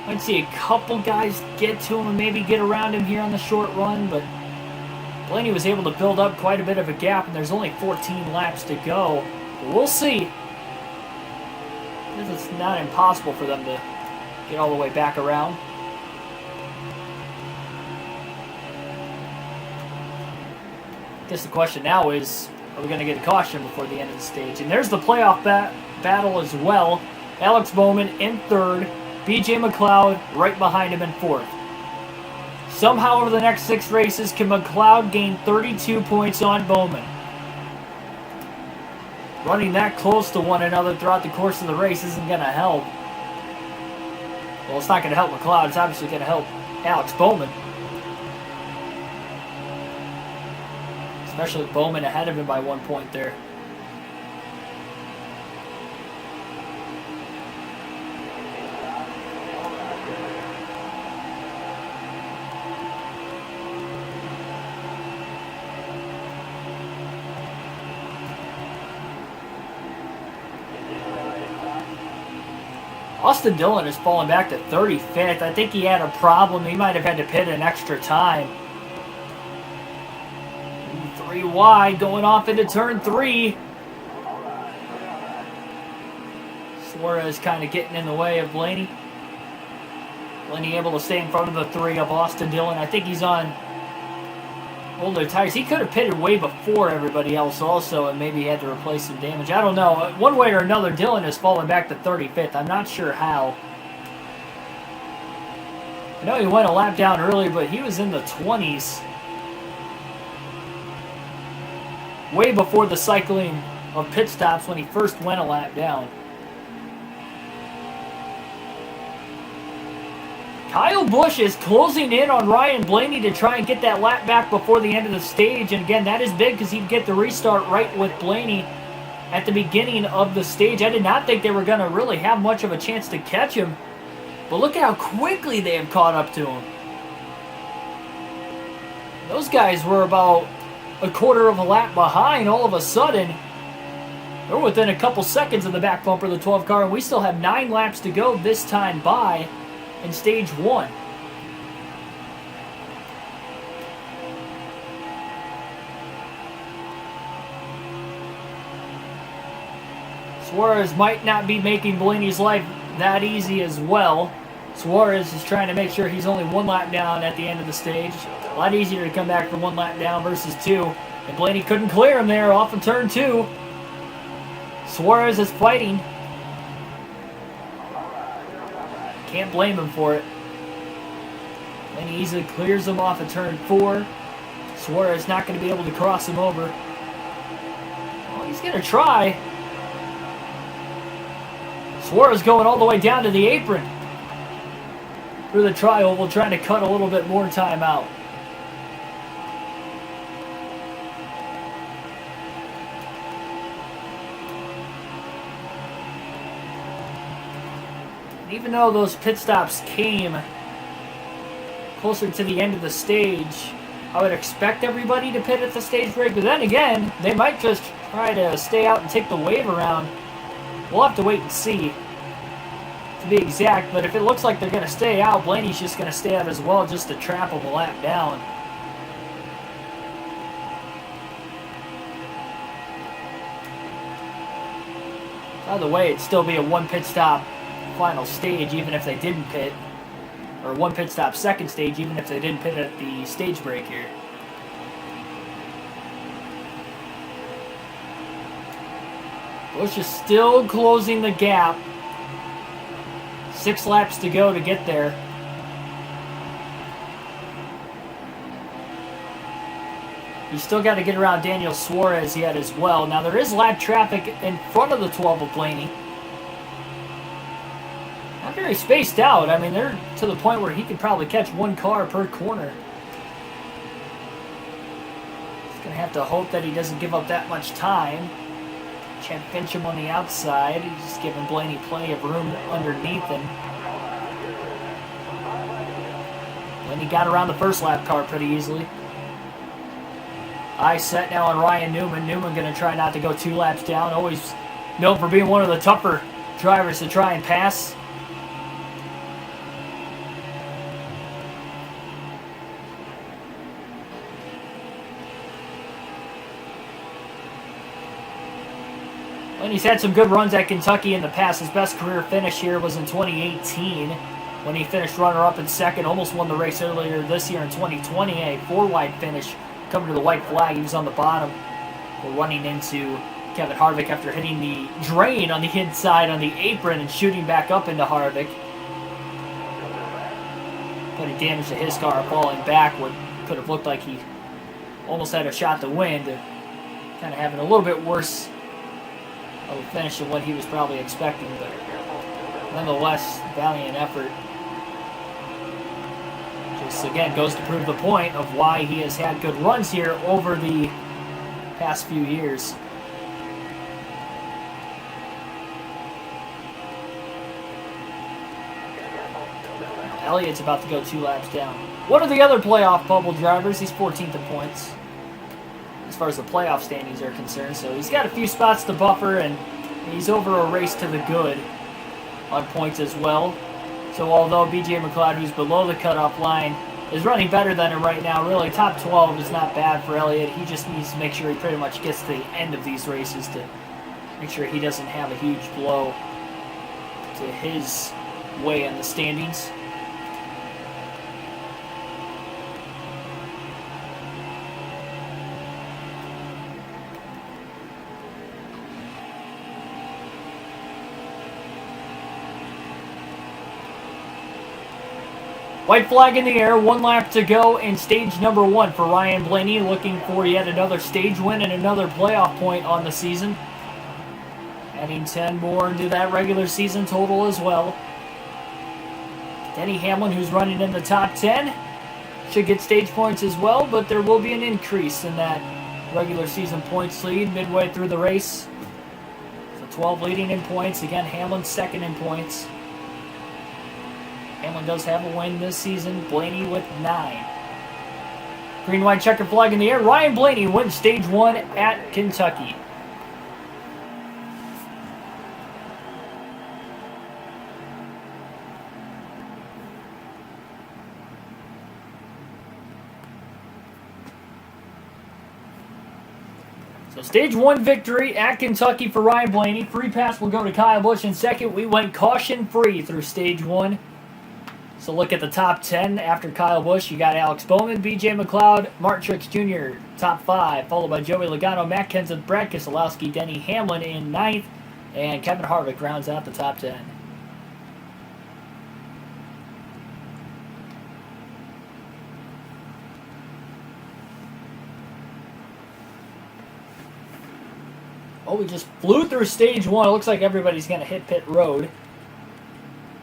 I'd see a couple guys get to him and maybe get around him here on the short run, but Blaney was able to build up quite a bit of a gap, and there's only 14 laps to go. But we'll see. It's not impossible for them to get all the way back around. I guess the question now is, are we going to get a caution before the end of the stage? And there's the playoff battle as well. Alex Bowman in third. BJ McLeod right behind him in fourth. Somehow over the next 6 races, can McLeod gain 32 points on Bowman? Running that close to one another throughout the course of the race isn't going to help. Well, it's not going to help McLeod. It's obviously going to help Alex Bowman. Especially with Bowman ahead of him by 1 point there. Austin Dillon has fallen back to 35th. I think he had a problem. He might have had to pit an extra time. 3 wide, going off into turn 3. Suarez kind of getting in the way of Blaney. Blaney able to stay in front of the 3 of Austin Dillon. I think he's on older tires. He could have pitted way before everybody else also, and maybe he had to replace some damage. I don't know. One way or another, Dillon has fallen back to 35th. I'm not sure how. I know he went a lap down earlier, but he was in the 20s. Way before the cycling of pit stops when he first went a lap down. Kyle Busch is closing in on Ryan Blaney to try and get that lap back before the end of the stage. And again, that is big because he'd get the restart right with Blaney at the beginning of the stage. I did not think they were going to really have much of a chance to catch him. But look at how quickly they have caught up to him. Those guys were about a quarter of a lap behind all of a sudden. They're within a couple seconds of the back bumper of the 12 car, and we still have 9 laps to go this time by in stage 1. Suarez might not be making Blaney's life that easy as well. Suarez is trying to make sure he's only 1 lap down at the end of the stage. A lot easier to come back from 1 lap down versus 2. And Blaney couldn't clear him there off of turn 2. Suarez is fighting. Can't blame him for it. Blaney easily clears him off of turn 4. Suarez not going to be able to cross him over. Well, he's going to try. Suarez going all the way down to the apron. Through the tri-oval, trying to cut a little bit more time out. And even though those pit stops came closer to the end of the stage, I would expect everybody to pit at the stage break. But then again, they might just try to stay out and take the wave around. We'll have to wait and see, to be exact, but if it looks like they're going to stay out, Blaney's just going to stay out as well, just to trap him a lap down. By the way, it'd still be a 1 pit stop final stage, even if they didn't pit, or 1 pit stop second stage, even if they didn't pit at the stage break here. Busch is still closing the gap. 6 laps to go to get there. He's still got to get around Daniel Suarez yet as well. Now there is lap traffic in front of the 12 of Blaney. Not very spaced out. I mean, they're to the point where he could probably catch 1 car per corner. He's going to have to hope that he doesn't give up that much time. Chad Fincham on the outside. He's just giving Blaney plenty of room underneath him. Blaney got around the first lap car pretty easily. Eye set now on Ryan Newman. Newman going to try not to go 2 laps down. Always known for being one of the tougher drivers to try and pass. And he's had some good runs at Kentucky in the past. His best career finish here was in 2018 when he finished runner-up in second. Almost won the race earlier this year in 2020. A 4-wide finish coming to the white flag. He was on the bottom. We're running into Kevin Harvick after hitting the drain on the inside on the apron and shooting back up into Harvick. Putting damage to his car, falling back. What could have looked like he almost had a shot to win. Kind of having a little bit worse of a finish than what he was probably expecting, but nonetheless, valiant effort. Just again goes to prove the point of why he has had good runs here over the past few years. Elliott's about to go 2 laps down. One of the other playoff bubble drivers, he's 14th in points as far as the playoff standings are concerned, so he's got a few spots to buffer, and he's over a race to the good on points as well. So although BJ McLeod, who's below the cutoff line, is running better than him right now, really top 12 is not bad for Elliott. He just needs to make sure he pretty much gets to the end of these races to make sure he doesn't have a huge blow to his way in the standings. White flag in the air, 1 lap to go in stage number 1 for Ryan Blaney, looking for yet another stage win and another playoff point on the season. Adding 10 more to that regular season total as well. Denny Hamlin, who's running in the top 10, should get stage points as well, but there will be an increase in that regular season points lead midway through the race. So 12 leading in points. Again, Hamlin second in points. Hamlin does have a win this season. Blaney with 9. Green, white, checkered flag in the air. Ryan Blaney wins stage 1 at Kentucky. So stage 1 victory at Kentucky for Ryan Blaney. Free pass will go to Kyle Busch in second. We went caution free through stage 1. So look at the top 10 after Kyle Busch. You got Alex Bowman, BJ McLeod, Martin Truex Jr., top 5, followed by Joey Logano, Matt Kenseth, Brad Keselowski, Denny Hamlin in 9th, and Kevin Harvick rounds out the top 10. Oh, we just flew through stage 1. It looks like everybody's going to hit pit road.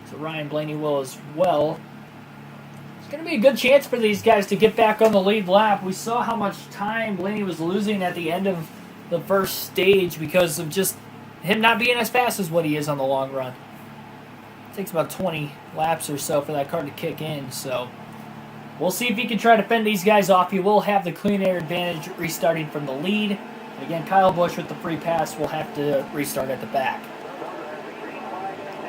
So Ryan Blaney will as well. It's going to be a good chance for these guys to get back on the lead lap. We saw how much time Blaney was losing at the end of the first stage because of just him not being as fast as what he is on the long run. It takes about 20 laps or so for that car to kick in, so we'll see if he can try to fend these guys off. He will have the clean air advantage restarting from the lead. Again, Kyle Busch with the free pass will have to restart at the back.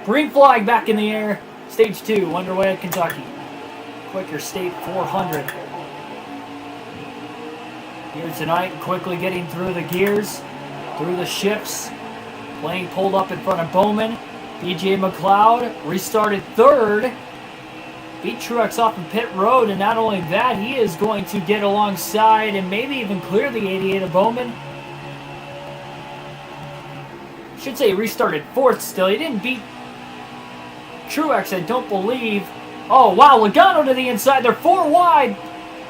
Green flag back in the air. Stage 2 underway at Kentucky. Quaker State 400. Here tonight, quickly getting through the gears, through the shifts. Blaney pulled up in front of Bowman. BJ McLeod restarted 3rd. Beat Truex off of pit road, and not only that, he is going to get alongside and maybe even clear the 88 of Bowman. Should say he restarted 4th still. He didn't beat Truex, I don't believe. Oh, wow, Logano to the inside. They're 4 wide.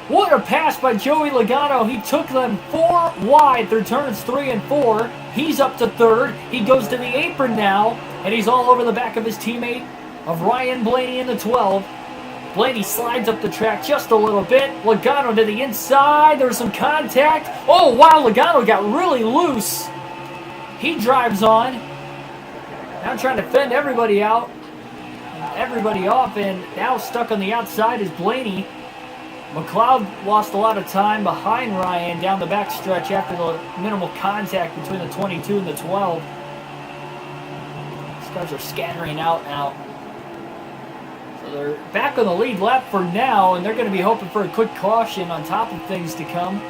What a pass by Joey Logano. He took them 4 wide through turns 3 and 4. He's up to 3rd. He goes to the apron now, and he's all over the back of his teammate of Ryan Blaney in the 12. Blaney slides up the track just a little bit. Logano to the inside. There's some contact. Oh, wow, Logano got really loose. He drives on. Now trying to fend everybody out. Everybody off, and now stuck on the outside is Blaney. McLeod lost a lot of time behind Ryan down the backstretch after the minimal contact between the 22 and the 12. These cars are scattering out now. So they're back on the lead lap for now, and they're going to be hoping for a quick caution on top of things to come.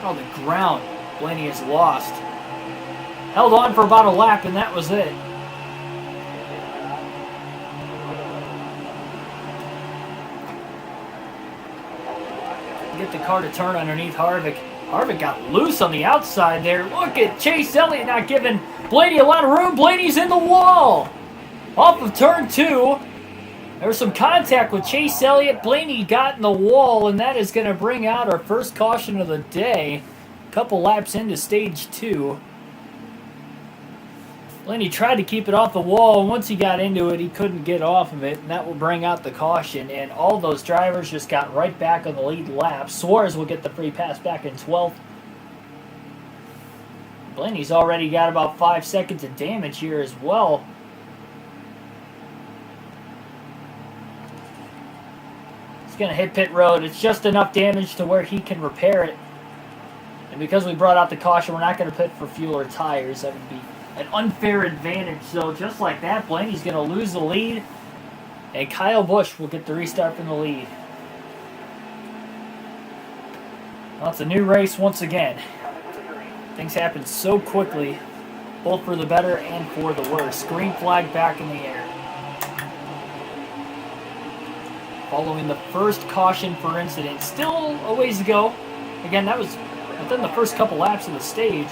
On the ground, Blaney is lost. Held on for about a lap, and that was it. Get the car to turn underneath Harvick. Harvick got loose on the outside there. Look at Chase Elliott not giving Blaney a lot of room. Blaney's in the wall. Off of turn 2. There was some contact with Chase Elliott. Blaney got in the wall, and that is going to bring out our first caution of the day. A couple laps into stage 2. Blaney tried to keep it off the wall, and once he got into it, he couldn't get off of it, and that will bring out the caution. And all those drivers just got right back on the lead lap. Suarez will get the free pass back in 12th. Blaney's already got about 5 seconds of damage here as well. He's going to hit pit road. It's just enough damage to where he can repair it. And because we brought out the caution, we're not going to pit for fuel or tires. That would be an unfair advantage. So just like that, Blaney's going to lose the lead. And Kyle Busch will get the restart from the lead. Well, it's a new race once again. Things happen so quickly, both for the better and for the worse. Green flag back in the air. Following the first caution for incident. Still a ways to go. Again, that was within the first couple laps of the stage.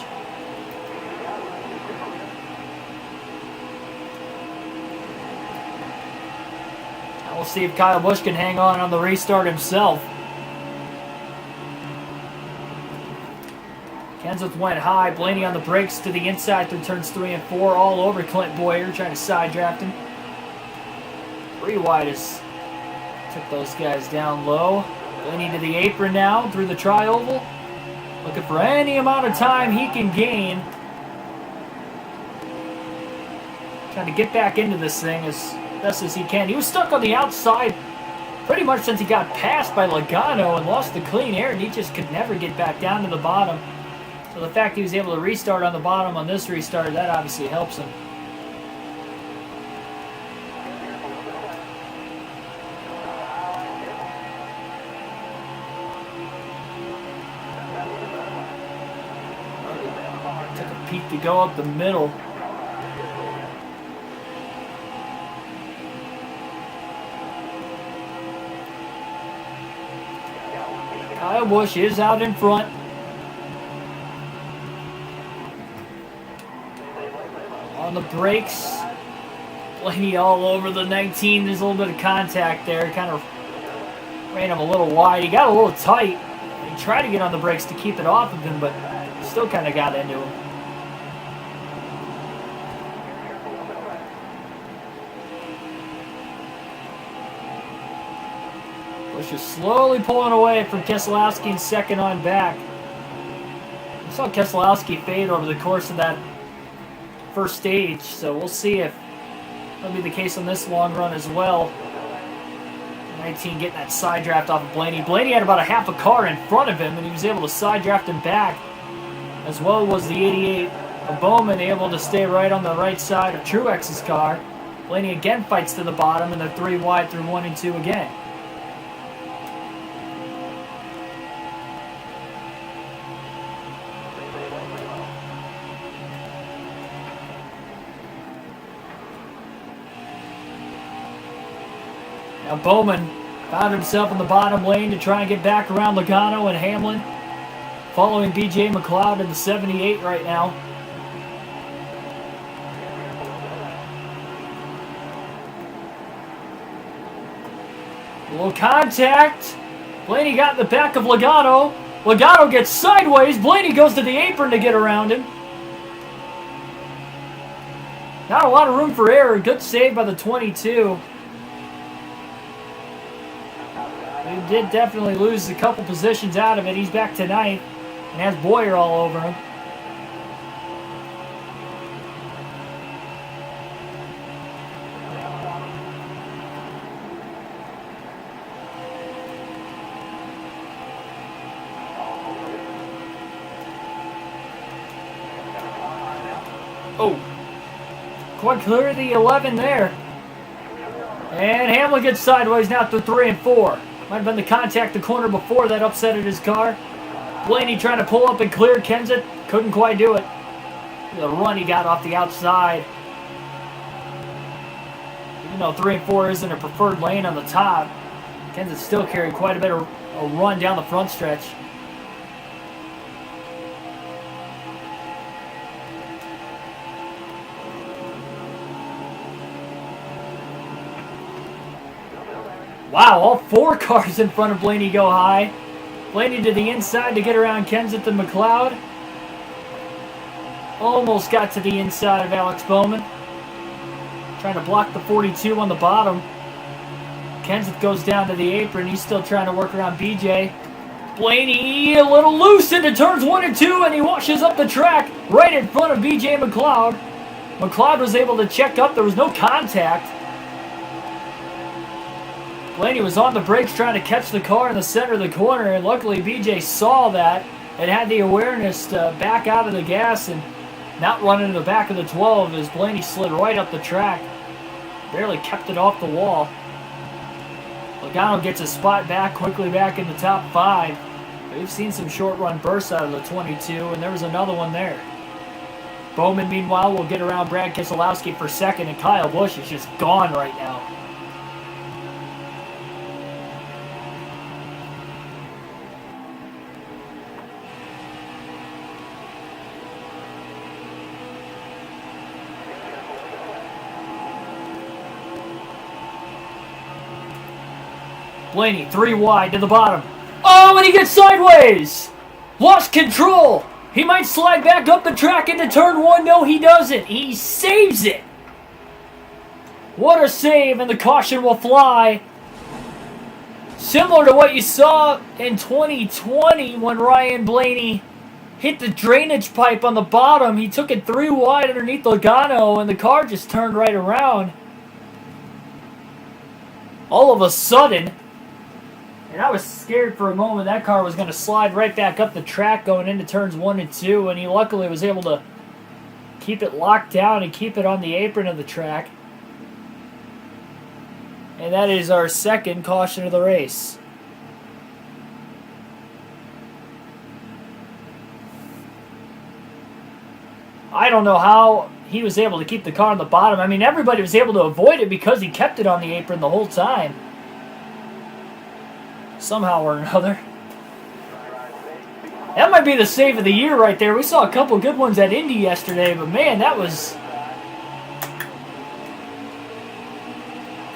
Now we'll see if Kyle Busch can hang on the restart himself. Kenseth went high. Blaney on the brakes to the inside through turns 3 and 4. All over Clint Boyer, trying to side draft him. 3 wide is took those guys down low. Blaney to the apron now through the tri-oval. Looking for any amount of time he can gain. Trying to get back into this thing as best as he can. He was stuck on the outside pretty much since he got passed by Logano and lost the clean air, and he just could never get back down to the bottom. So the fact he was able to restart on the bottom on this restart, that obviously helps him. Took a peek to go up the middle. Kyle Busch is out in front. On the brakes. Blaney all over the 19. There's a little bit of contact there. Kind of ran him a little wide. He got a little tight. He tried to get on the brakes to keep it off of him, but still kind of got into him. Busch is slowly pulling away from Keselowski and second on back. We saw Keselowski fade over the course of that first stage, so we'll see if that'll be the case on this long run as well. 19 getting that side draft off of Blaney. Blaney had about a half a car in front of him, and he was able to side draft him back, as well was the 88 of Bowman able to stay right on the right side of Truex's car. Blaney again fights to the bottom, and they're 3 wide through 1 and 2 again. Now Bowman found himself in the bottom lane to try and get back around Logano and Hamlin. Following B.J. McLeod in the 78 right now. A little contact. Blaney got in the back of Logano. Logano gets sideways. Blaney goes to the apron to get around him. Not a lot of room for error. Good save by the 22. He did definitely lose a couple positions out of it. He's back to 9th and has Boyer all over him. Oh, quite clear the 11 there. And Hamlin gets sideways now to 3 and 4. Might have been the contact the corner before that upsetted his car. Blaney trying to pull up and clear Kenseth. Couldn't quite do it. The run he got off the outside. Even though 3 and 4 isn't a preferred lane on the top, Kenseth still carried quite a bit of a run down the front stretch. Wow, all 4 cars in front of Blaney go high. Blaney to the inside to get around Kenseth and McLeod. Almost got to the inside of Alex Bowman. Trying to block the 42 on the bottom. Kenseth goes down to the apron. He's still trying to work around BJ. Blaney a little loose into turns 1 and 2, and he washes up the track right in front of BJ McLeod. McLeod was able to check up. There was no contact. Blaney was on the brakes trying to catch the car in the center of the corner, and luckily BJ saw that and had the awareness to back out of the gas and not run into the back of the 12 as Blaney slid right up the track. Barely kept it off the wall. Logano gets his spot back, quickly back in the top 5. We've seen some short run bursts out of the 22, and there was another one there. Bowman, meanwhile, will get around Brad Keselowski for second, and Kyle Busch is just gone right now. Blaney, 3 wide to the bottom. Oh, and he gets sideways! Lost control! He might slide back up the track into turn 1. No, he doesn't. He saves it! What a save, and the caution will fly. Similar to what you saw in 2020 when Ryan Blaney hit the drainage pipe on the bottom. He took it 3 wide underneath Logano, and the car just turned right around. All of a sudden, and I was scared for a moment that car was going to slide right back up the track going into turns 1 and 2, and he luckily was able to keep it locked down and keep it on the apron of the track. And that is our second caution of the race. I don't know how he was able to keep the car on the bottom. I mean, everybody was able to avoid it because he kept it on the apron the whole time. Somehow or another. That might be the save of the year right there. We saw a couple good ones at Indy yesterday, but man, that was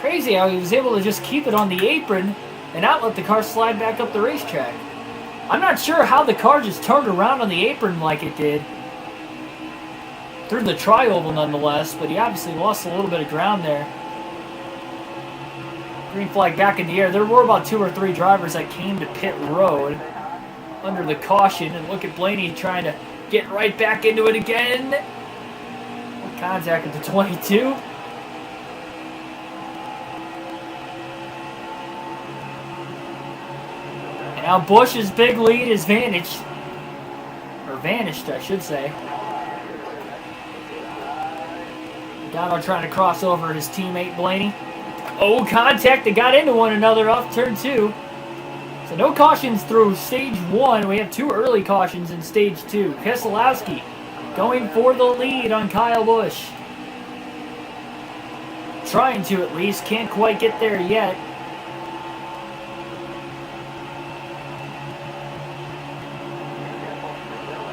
crazy how he was able to just keep it on the apron and not let the car slide back up the racetrack. I'm not sure how the car just turned around on the apron like it did. Through the tri-oval nonetheless, but he obviously lost a little bit of ground there. Green flag back in the air. There were about 2 or 3 drivers that came to pit road under the caution, and look at Blaney trying to get right back into it again. Contact at the 22. And now Busch's big lead is vanished. Or vanished, I should say. Logano trying to cross over his teammate Blaney. Oh, contact. They got into one another off turn 2. So no cautions through stage 1. We have 2 early cautions in stage 2. Keselowski going for the lead on Kyle Busch. Trying to at least. Can't quite get there yet.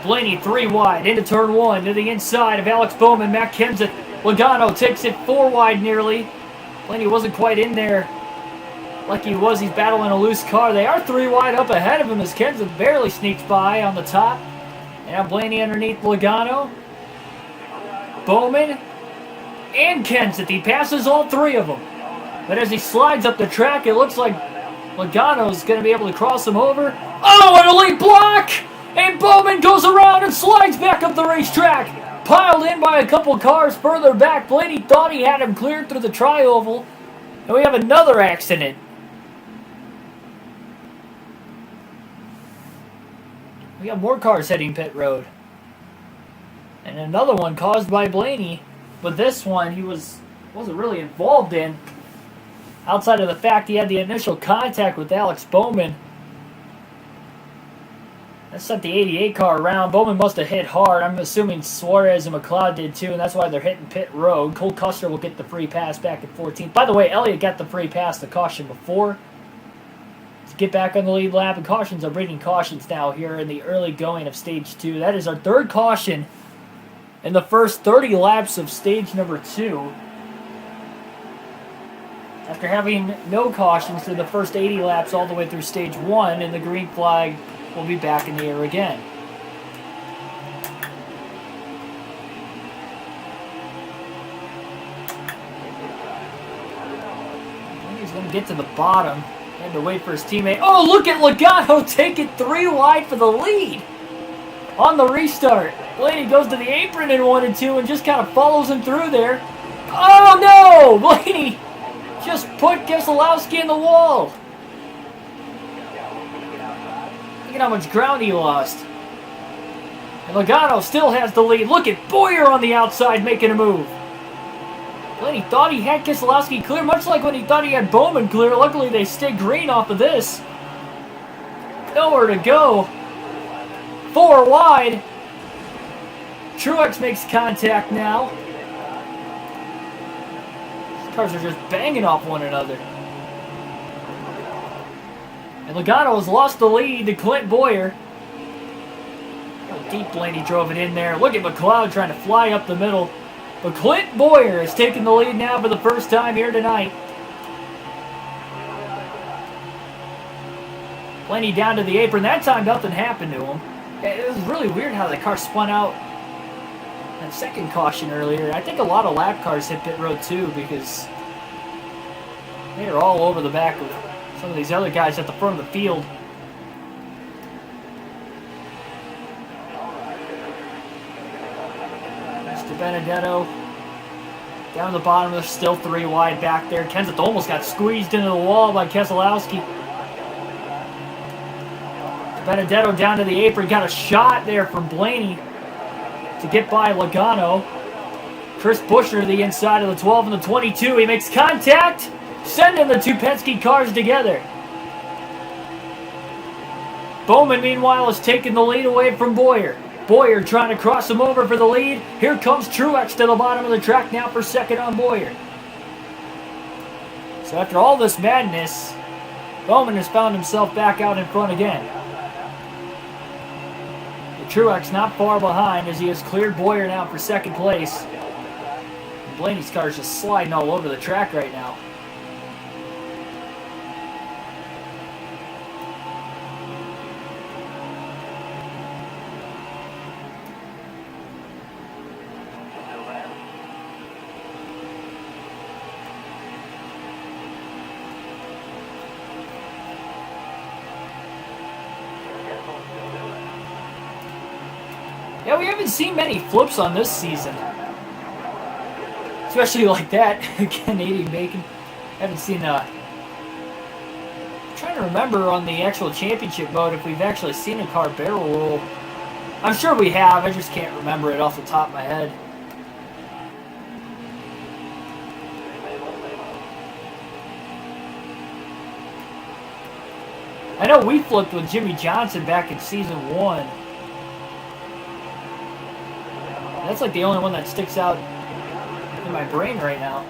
Blaney 3 wide into turn 1 to the inside of Alex Bowman. Matt Kenseth. Logano takes it 4 wide nearly. Blaney wasn't quite in there like he was. He's battling a loose car. They are 3 wide up ahead of him as Kenseth barely sneaks by on the top. And now Blaney underneath Logano. Bowman and Kenseth. He passes all 3 of them. But as he slides up the track, it looks like Logano's going to be able to cross him over. Oh, an elite block! And Bowman goes around and slides back up the racetrack. Piled in by a couple cars further back. Blaney thought he had him cleared through the tri-oval. And we have another accident. We got more cars heading pit road. And another one caused by Blaney. But this one he wasn't really involved in. Outside of the fact he had the initial contact with Alex Bowman. That sent the 88 car around. Bowman must have hit hard. I'm assuming Suarez and McLeod did too, and that's why they're hitting pit road. Cole Custer will get the free pass back at 14th. By the way, Elliott got the free pass, the caution before, to get back on the lead lap, and cautions are breeding cautions now here in the early going of stage 2. That is our third caution in the first 30 laps of stage number 2. After having no cautions through the first 80 laps all the way through stage 1, and the green flag will be back in the air again. He's going to get to the bottom. Had to wait for his teammate. Oh, look at Logano take it 3 wide for the lead on the restart. Blaney goes to the apron in 1 and 2 and just kind of follows him through there. Oh no! Blaney just put Keselowski in the wall. Look at how much ground he lost. And Logano still has the lead. Look at Boyer on the outside making a move. Blaney thought he had Keselowski clear, much like when he thought he had Bowman clear. Luckily, they stayed green off of this. Nowhere to go. 4 wide. Truex makes contact now. These cars are just banging off one another. And Logano has lost the lead to Clint Boyer. How deep Blaney drove it in there. Look at McLeod trying to fly up the middle. But Clint Boyer has taken the lead now for the first time here tonight. Blaney down to the apron. That time nothing happened to him. It was really weird how the car spun out that second caution earlier. I think a lot of lap cars hit pit road too because they are all over the back of some of these other guys at the front of the field. Mr. Benedetto down the bottom. There's still 3 wide back there. Kenseth almost got squeezed into the wall by Keselowski. Benedetto down to the apron. Got a shot there from Blaney to get by Logano. Chris Buescher to the inside of the 12 and the 22. He makes contact, sending the 2 Penske cars together. Bowman, meanwhile, is taking the lead away from Boyer. Boyer trying to cross him over for the lead. Here comes Truex to the bottom of the track now for second on Boyer. So after all this madness, Bowman has found himself back out in front again. Truex not far behind as he has cleared Boyer now for second place. And Blaney's car is just sliding all over the track right now. Yeah, we haven't seen many flips on this season. Especially like that. Canadian bacon. Haven't seen I'm trying to remember on the actual championship mode if we've actually seen a car barrel roll. I'm sure we have, I just can't remember it off the top of my head. I know we flipped with Jimmy Johnson back in season 1. That's like the only one that sticks out in my brain right now.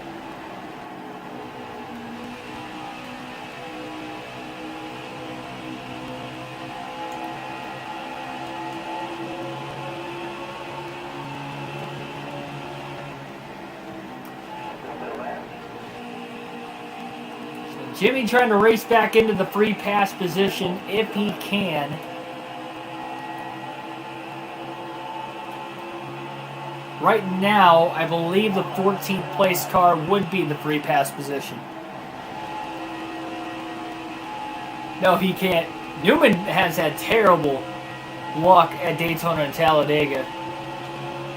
So Jimmy trying to race back into the free pass position if he can. Right now, I believe the 14th place car would be the free pass position. No, he can't. Newman has had terrible luck at Daytona and Talladega.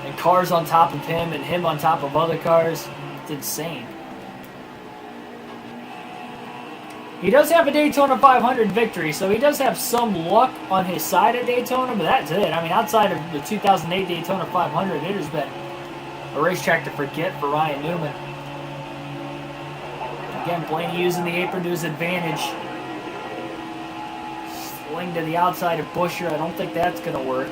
And cars on top of him and him on top of other cars. It's insane. He does have a Daytona 500 victory, so he does have some luck on his side at Daytona, but that's it. I mean, outside of the 2008 Daytona 500, it has been a racetrack to forget for Ryan Newman. Again, Blaney using the apron to his advantage. Wing to the outside of Busher. I don't think that's going to work.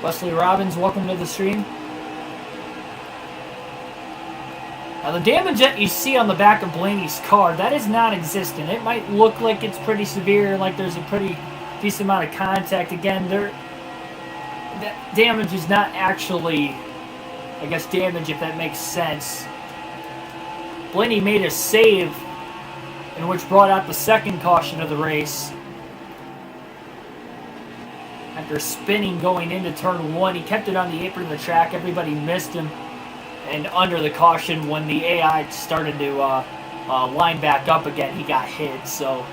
Wesley Robbins, welcome to the stream. Now the damage that you see on the back of Blaney's car, that is non-existent. It might look like it's pretty severe, like there's a pretty decent amount of contact. Again, that damage is not actually, I guess, damage, if that makes sense. Blaney made a save, in which brought out the second caution of the race. After spinning going into turn 1, he kept it on the apron of the track. Everybody missed him. And under the caution, when the AI started to line back up again, he got hit. So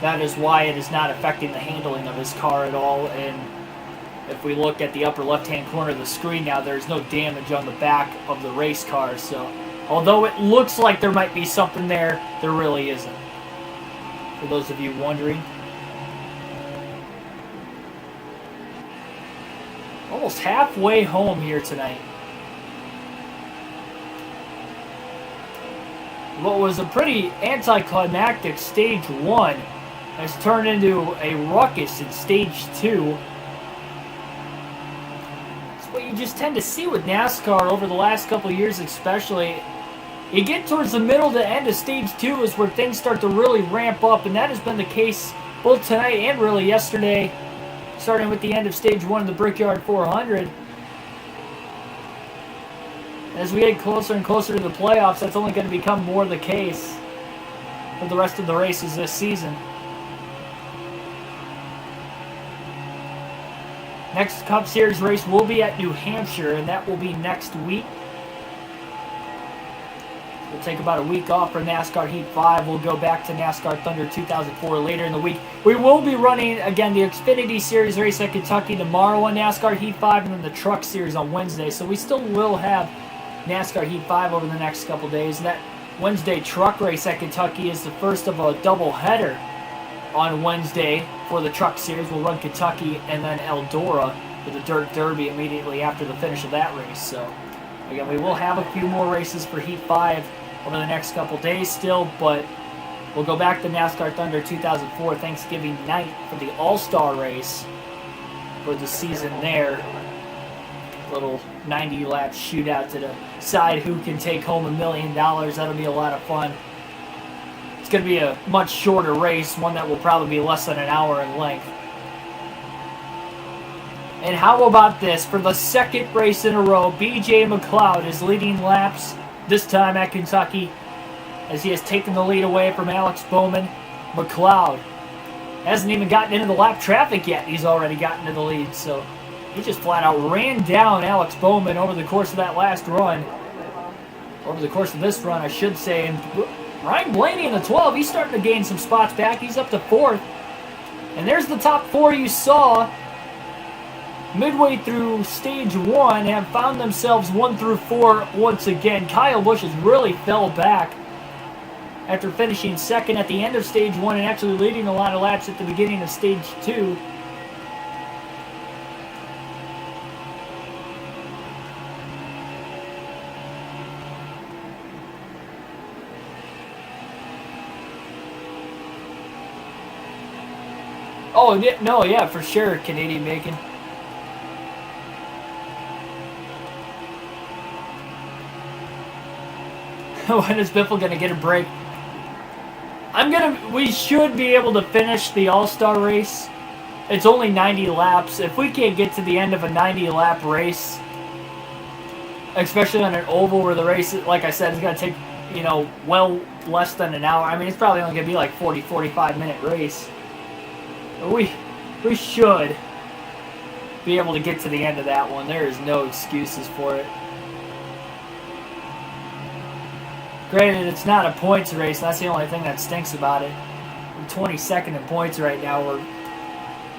that is why it is not affecting the handling of his car at all. And if we look at the upper left-hand corner of the screen now, there's no damage on the back of the race car. So although it looks like there might be something there, there really isn't. For those of you wondering. Almost halfway home here tonight. What was a pretty anticlimactic stage 1 has turned into a ruckus in stage 2. It's what you just tend to see with NASCAR over the last couple of years especially. You get towards the middle to end of stage 2 is where things start to really ramp up, and that has been the case both tonight and really yesterday. Starting with the end of stage 1 of the Brickyard 400. As we get closer and closer to the playoffs, that's only going to become more the case for the rest of the races this season. Next Cup Series race will be at New Hampshire, and that will be next week. We'll take about a week off for NASCAR Heat 5. We'll go back to NASCAR Thunder 2004 later in the week. We will be running, again, the Xfinity Series race at Kentucky tomorrow on NASCAR Heat 5, and then the Truck Series on Wednesday. So we still will have NASCAR Heat 5 over the next couple days. And that Wednesday truck race at Kentucky is the first of a doubleheader on Wednesday for the Truck Series. We'll run Kentucky and then Eldora for the Dirt Derby immediately after the finish of that race. So again, we will have a few more races for Heat 5 over the next couple days still, but we'll go back to NASCAR Thunder 2004 Thanksgiving night for the All-Star race for the season there. Little 90-lap shootout to decide who can take home $1 million. That'll be a lot of fun. It's going to be a much shorter race, one that will probably be less than an hour in length. And how about this? For the second race in a row, B.J. McLeod is leading laps, this time at Kentucky, as he has taken the lead away from Alex Bowman. McLeod hasn't even gotten into the lap traffic yet. He's already gotten to the lead, so he just flat out ran down Alex Bowman over the course of that last run. Over the course of this run, I should say. And Ryan Blaney in the 12, he's starting to gain some spots back. He's up to 4th. And there's the top 4 you saw midway through stage 1 have found themselves 1 through 4 once again. Kyle Busch has really fell back after finishing 2nd at the end of stage 1 and actually leading a lot of laps at the beginning of stage 2. Oh, no, yeah, for sure, Canadian Bacon. When is Biffle going to get a break? We should be able to finish the All-Star race. It's only 90 laps. If we can't get to the end of a 90-lap race, especially on an oval where the race, like I said, is going to take, well less than an hour. I mean, it's probably only going to be like 40, 45-minute race. We should be able to get to the end of that one. There is no excuses for it. Granted, it's not a points race. That's the only thing that stinks about it. We're 22nd in points right now. We're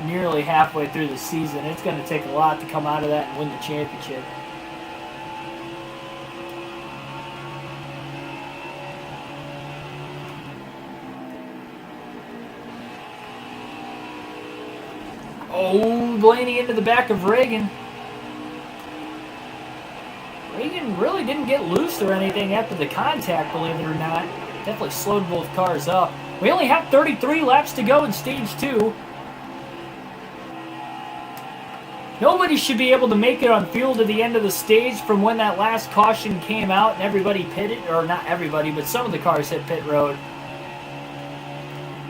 nearly halfway through the season. It's going to take a lot to come out of that and win the championship. Oh, Blaney into the back of Reagan. Reagan really didn't get loose or anything after the contact, believe it or not. Definitely slowed both cars up. We only have 33 laps to go in stage 2. Nobody should be able to make it on fuel to the end of the stage from when that last caution came out and everybody pitted, or not everybody, but some of the cars hit pit road.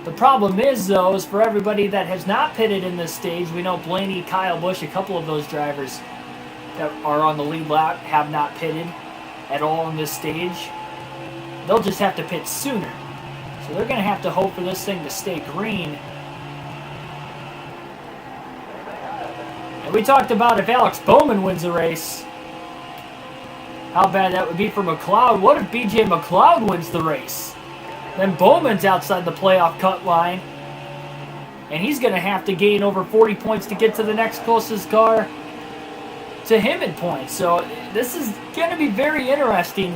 The problem is, though, is for everybody that has not pitted in this stage, we know Blaney, Kyle Busch, a couple of those drivers that are on the lead lap have not pitted at all in this stage. They'll just have to pit sooner. So they're going to have to hope for this thing to stay green. And we talked about if Alex Bowman wins the race, how bad that would be for McLeod. What if BJ McLeod wins the race? Then Bowman's outside the playoff cut line. And he's going to have to gain over 40 points to get to the next closest car to him in points. So this is going to be very interesting.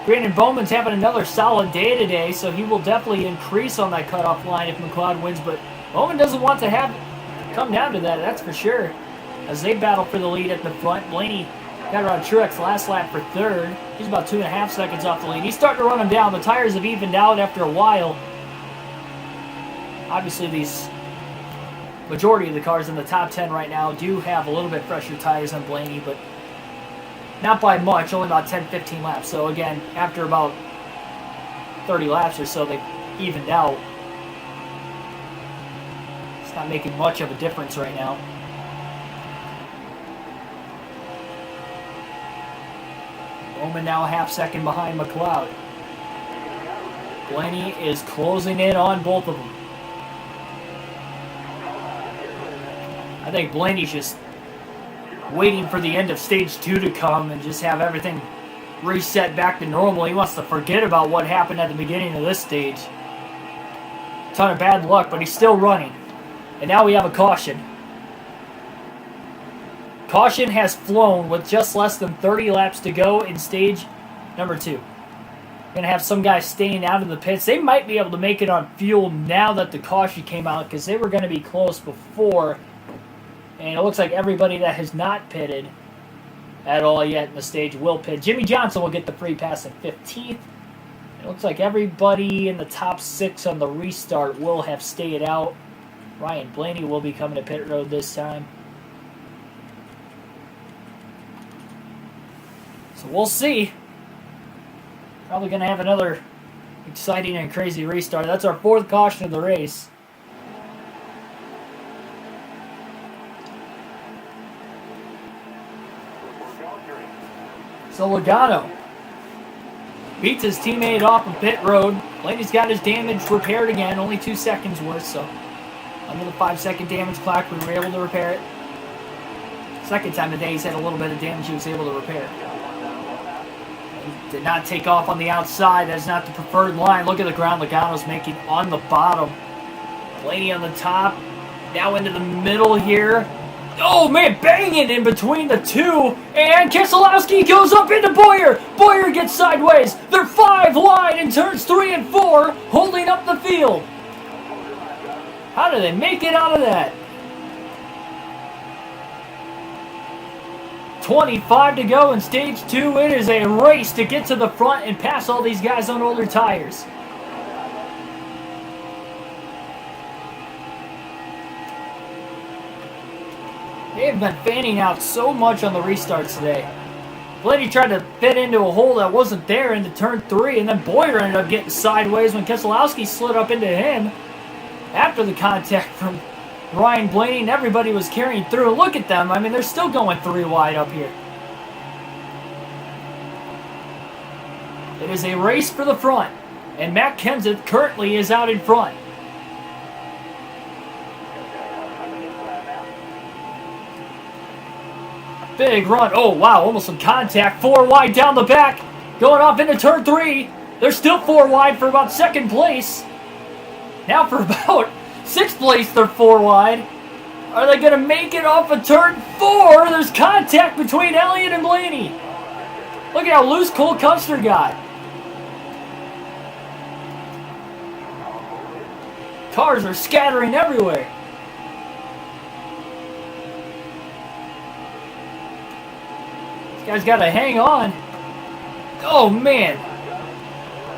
Granted, Bowman's having another solid day today, so he will definitely increase on that cutoff line if McLeod wins. But Bowman doesn't want to have come down to that, that's for sure. As they battle for the lead at the front, Blaney got around Truex last lap for third. He's about 2.5 seconds off the lead. He's starting to run him down. The tires have evened out after a while. Obviously, these majority of the cars in the top 10 right now do have a little bit fresher tires than Blaney, but not by much, only about 10-15 laps. So again, after about 30 laps or so, they evened out. It's not making much of a difference right now. Bowman now a half second behind McLeod. Blaney is closing in on both of them. I think Blaney's just waiting for the end of stage 2 to come and just have everything reset back to normal. He wants to forget about what happened at the beginning of this stage. Ton of bad luck, but he's still running. And now we have a caution. Caution has flown with just less than 30 laps to go in stage number 2. We're going to have some guys staying out of the pits. They might be able to make it on fuel now that the caution came out because they were going to be close before. And it looks like everybody that has not pitted at all yet in the stage will pit. Jimmy Johnson will get the free pass at 15th. It looks like everybody in the top 6 on the restart will have stayed out. Ryan Blaney will be coming to pit road this time. So we'll see. Probably going to have another exciting and crazy restart. That's our 4th caution of the race. So Logano beats his teammate off of pit road. Blaney's got his damage repaired again, only 2 seconds worth, so under the 5-second damage clock, we were able to repair it. Second time today, he's had a little bit of damage he was able to repair. He did not take off on the outside. That's not the preferred line. Look at the ground Logano's making on the bottom. Blaney on the top. Now into the middle here. Oh, man, banging in between the two. And Keselowski goes up into Boyer. Boyer gets sideways. They're 5 wide in turns 3 and 4, holding up the field. How do they make it out of that? 25 to go in stage 2. It is a race to get to the front and pass all these guys on older tires. They've been fanning out so much on the restarts today. Blaney tried to fit into a hole that wasn't there into turn 3, and then Boyer ended up getting sideways when Keselowski slid up into him after the contact from Ryan Blaney, and everybody was carrying through. Look at them. I mean, they're still going 3 wide up here. It is a race for the front, and Matt Kenseth currently is out in front. Big run. Oh, wow, almost some contact. 4 wide down the back, going off into turn 3. They're still 4 wide for about 2nd place. Now for about 6th place, they're 4 wide. Are they going to make it off of turn 4? There's contact between Elliott and Blaney. Look at how loose Cole Custer got. Cars are scattering everywhere. Guy's got to hang on. Oh, man.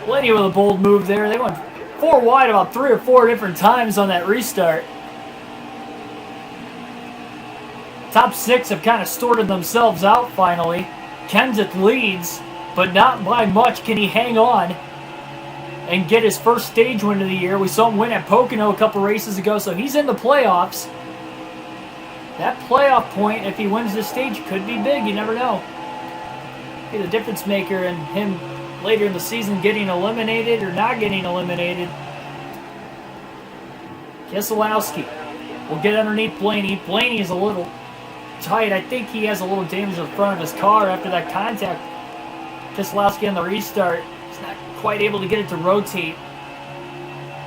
Blaney with a bold move there. They went 4 wide about 3 or 4 different times on that restart. Top 6 have kind of sorted themselves out finally. Kenseth leads, but not by much. Can he hang on and get his first stage win of the year? We saw him win at Pocono a couple races ago, so he's in the playoffs. That playoff point, if he wins this stage, could be big. You never know. Be the difference maker in him later in the season getting eliminated or not getting eliminated. Keselowski will get underneath Blaney. Blaney is a little tight. I think he has a little damage to the front of his car after that contact. Keselowski on the restart. He's not quite able to get it to rotate.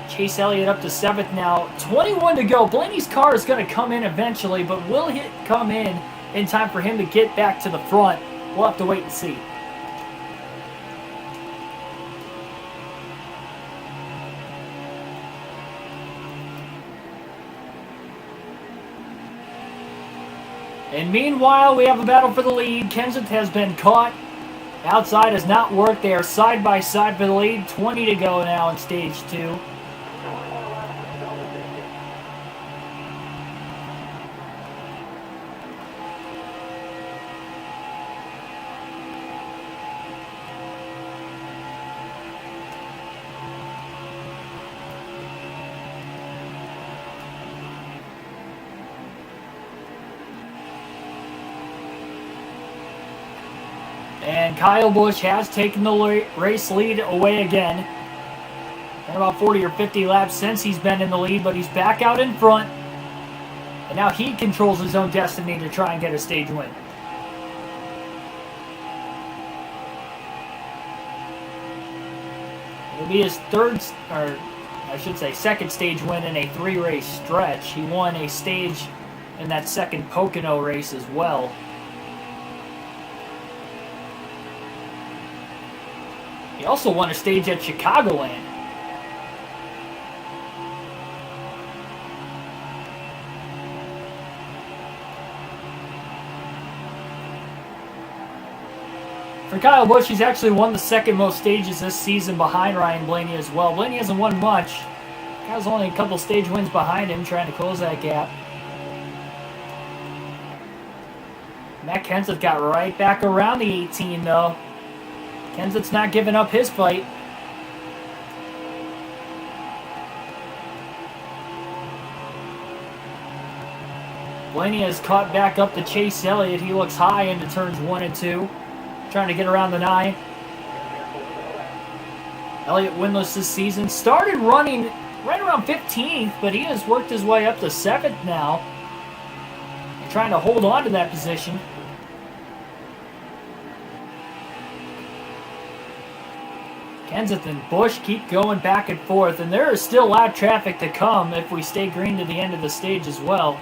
Chase Elliott up to 7th now. 21 to go. Blaney's car is going to come in eventually, but will it come in time for him to get back to the front? We'll have to wait and see. And meanwhile, we have a battle for the lead. Kenseth has been caught. Outside has not worked. They are side by side for the lead. 20 to go now in stage 2. And Kyle Busch has taken the race lead away again. Been about 40 or 50 laps since he's been in the lead, but he's back out in front. And now he controls his own destiny to try and get a stage win. It'll be his second stage win in a 3-race stretch. He won a stage in that second Pocono race as well. He also won a stage at Chicagoland. For Kyle Busch, he's actually won the second most stages this season behind Ryan Blaney as well. Blaney hasn't won much. Kyle's only a couple stage wins behind him, trying to close that gap. Matt Kenseth got right back around the 18 though. Kenseth's not giving up his fight. Blaney has caught back up to Chase Elliott. He looks high into turns 1 and 2. Trying to get around the 9. Elliott winless this season. Started running right around 15th, but he has worked his way up to 7th now. And trying to hold on to that position. Kenseth and Busch keep going back and forth, and there is still lap traffic to come if we stay green to the end of the stage as well.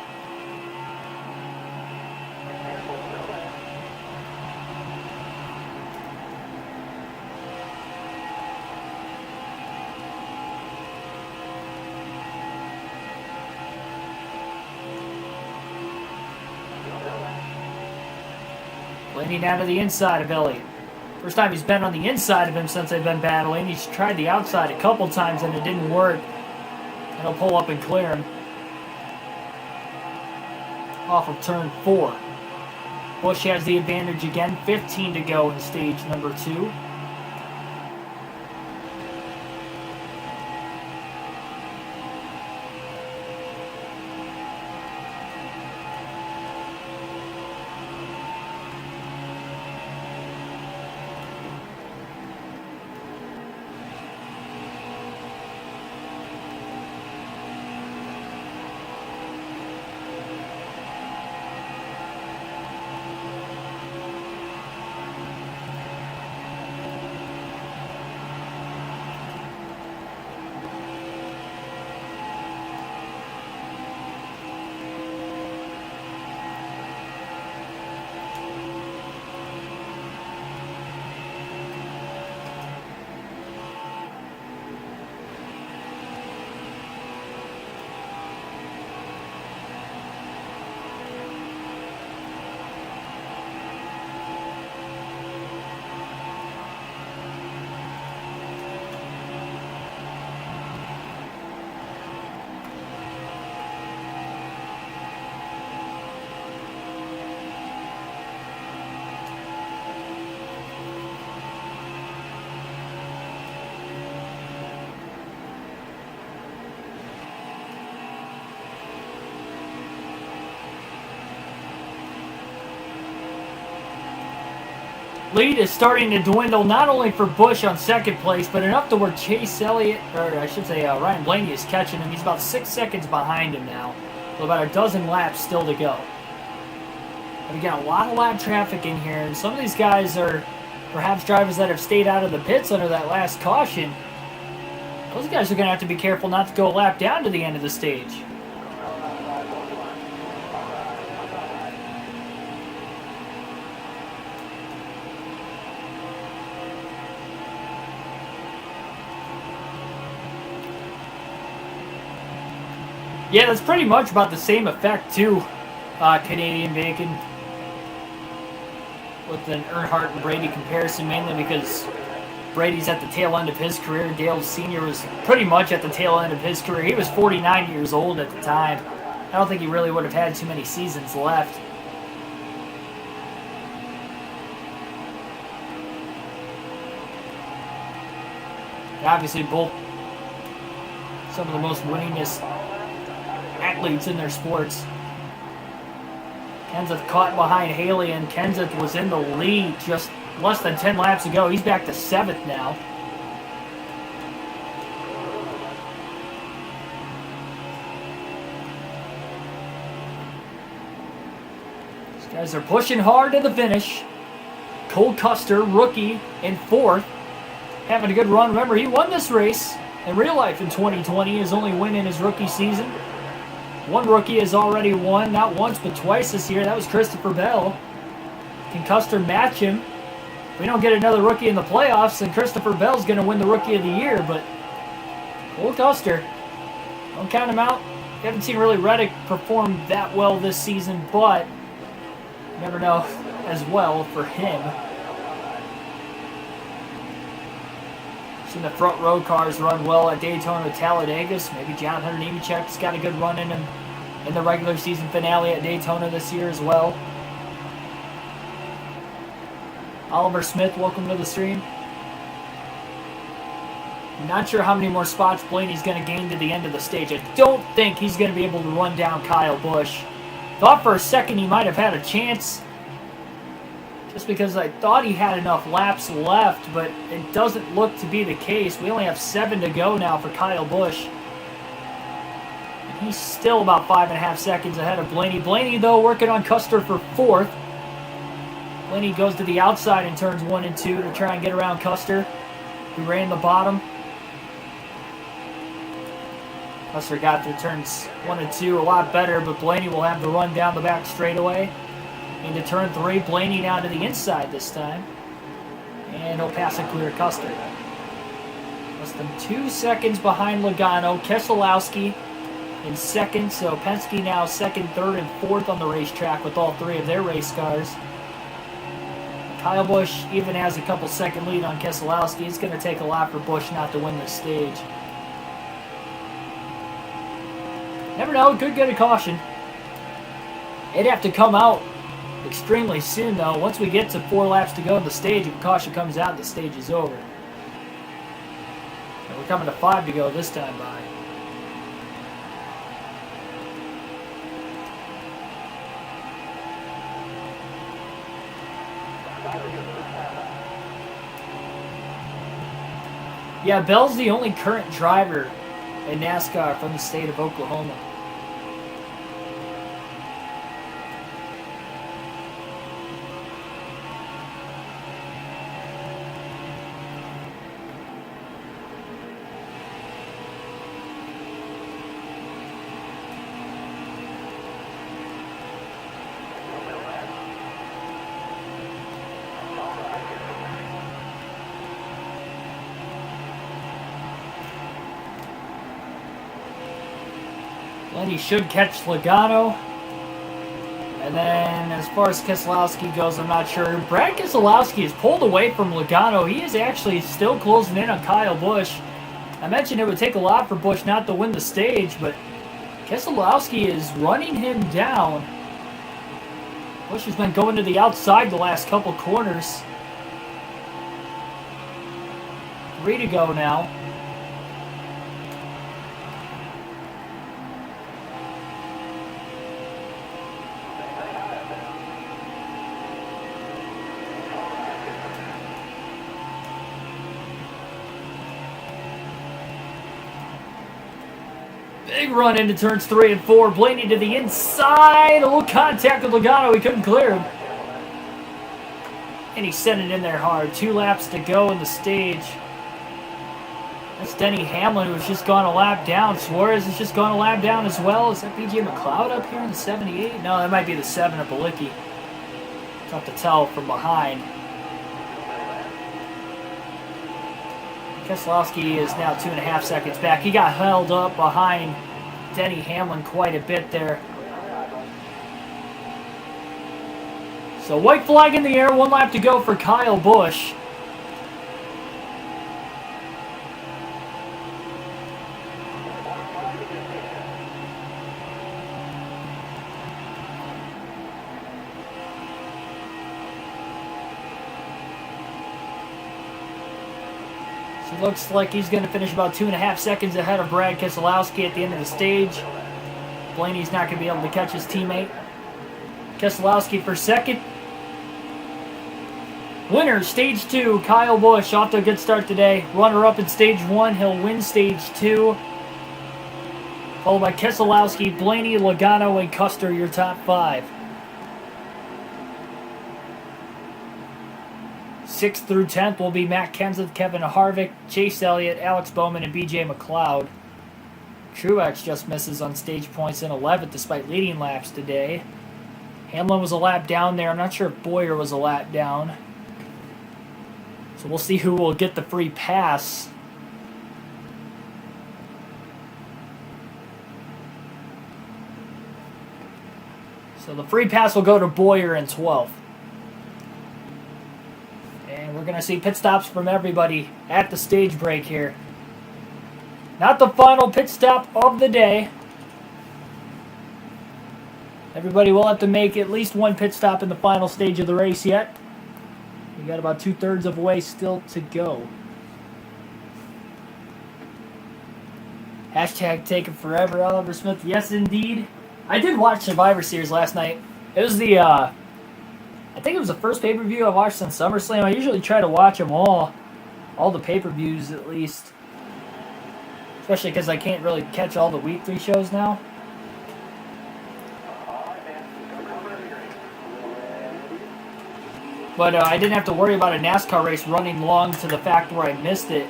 Blaney down to the inside of Elliott. First time he's been on the inside of him since they've been battling. He's tried the outside a couple times and it didn't work. And he'll pull up and clear him. Off of turn 4. Busch has the advantage again. 15 to go in stage number 2. lead is starting to dwindle, not only for Busch on second place, but enough to where Chase Elliott, or I should say Ryan Blaney, is catching him. He's about 6 seconds behind him now. So about a dozen laps still to go. And we got a lot of lap traffic in here, and some of these guys are perhaps drivers that have stayed out of the pits under that last caution. Those guys are going to have to be careful not to go a lap down to the end of the stage. Yeah, that's pretty much about the same effect too, Canadian Bacon, with an Earnhardt and Brady comparison, mainly because Brady's at the tail end of his career. Dale Sr. was pretty much at the tail end of his career. He was 49 years old at the time. I don't think he really would have had too many seasons left. Obviously, both some of the most winningest athletes in their sports. Kenseth caught behind Haley, and Kenseth was in the lead just less than 10 laps ago. He's back to 7th now. These guys are pushing hard to the finish. Cole Custer, rookie, in 4th. Having a good run. Remember, he won this race in real life in 2020. His only win in his rookie season. One rookie has already won, not once but twice this year. That was Christopher Bell. Can Custer match him? If we don't get another rookie in the playoffs, then Christopher Bell's going to win the Rookie of the Year. But Cole Custer, don't count him out. We haven't seen really Reddick perform that well this season, but you never know as well for him. Seen the front row cars run well at Daytona Talladega. Maybe John Hunter Nemechek's got a good run in him in the regular season finale at Daytona this year as well. Oliver Smith, welcome to the stream. Not sure how many more spots Blaney's going to gain to the end of the stage. I don't think he's going to be able to run down Kyle Busch. Thought for a second he might have had a chance, just because I thought he had enough laps left, but it doesn't look to be the case. We only have 7 to go now for Kyle Busch. And he's still about 5.5 seconds ahead of Blaney. Blaney, though, working on Custer for 4th. Blaney goes to the outside in turns 1 and 2 to try and get around Custer, who ran the bottom. Custer got through turns 1 and 2 a lot better, but Blaney will have the run down the back straightaway. Into turn 3, Blaney now to the inside this time. And he'll pass and clear Custer. Less than 2 seconds behind Logano. Keselowski in 2nd, so Penske now 2nd, 3rd, and 4th on the racetrack with all 3 of their race cars. Kyle Busch even has a couple second lead on Keselowski. It's going to take a lot for Busch not to win this stage. Never know, could get a caution. It'd have to come out extremely soon, though. Once we get to 4 laps to go in the stage, if caution comes out, the stage is over. And we're coming to 5 to go this time by. Yeah, Bell's the only current driver in NASCAR from the state of Oklahoma. He should catch Logano. And then as far as Keselowski goes, I'm not sure. Brad Keselowski is pulled away from Logano. He is actually still closing in on Kyle Busch. I mentioned it would take a lot for Busch not to win the stage, but Keselowski is running him down. Busch has been going to the outside the last couple corners. 3 to go now. Big run into turns 3 and 4. Blaney to the inside. A little contact with Logano. He couldn't clear him. And he sent it in there hard. 2 laps to go in the stage. That's Denny Hamlin, who's just gone a lap down. Suarez has just gone a lap down as well. Is that BJ McLeod up here in the 78? No, that might be the 7 of Balicki. Tough to tell from behind. Keselowski is now 2.5 seconds back. He got held up behind Denny Hamlin quite a bit there. So white flag in the air, 1 lap to go for Kyle Busch. Looks like he's going to finish about 2.5 seconds ahead of Brad Keselowski at the end of the stage. Blaney's not going to be able to catch his teammate. Keselowski for second. Winner, stage 2, Kyle Busch, off to a good start today. Runner-up in stage 1, he'll win stage 2. Followed by Keselowski, Blaney, Logano, and Custer, your top 5. 6th through 10th will be Matt Kenseth, Kevin Harvick, Chase Elliott, Alex Bowman, and BJ McLeod. Truex just misses on stage points in 11th despite leading laps today. Hamlin was a lap down there. I'm not sure if Boyer was a lap down. So we'll see who will get the free pass. So the free pass will go to Boyer in 12th. And we're going to see pit stops from everybody at the stage break here. Not the final pit stop of the day. Everybody will have to make at least 1 pit stop in the final stage of the race yet. We got about 2/3 of the way still to go. Hashtag taking forever, Oliver Smith. Yes, indeed. I did watch Survivor Series last night. It was the, I think it was the first pay-per-view I watched on SummerSlam. I usually try to watch them all the pay-per-views at least. Especially because I can't really catch all the weekly shows now. But I didn't have to worry about a NASCAR race running long to the fact where I missed it.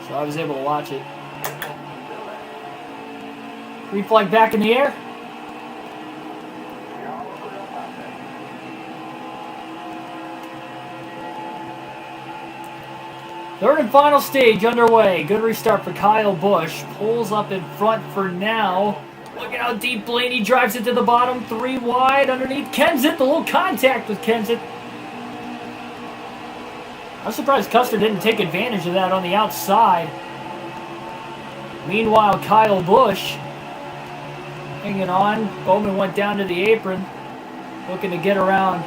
So I was able to watch it. Green flag back in the air. Third and final stage underway. Good restart for Kyle Busch. Pulls up in front for now. Look at how deep Blaney drives it to the bottom. 3 wide underneath Kenseth. A little contact with Kenseth. I'm surprised Custer didn't take advantage of that on the outside. Meanwhile, Kyle Busch hanging on. Bowman went down to the apron, looking to get around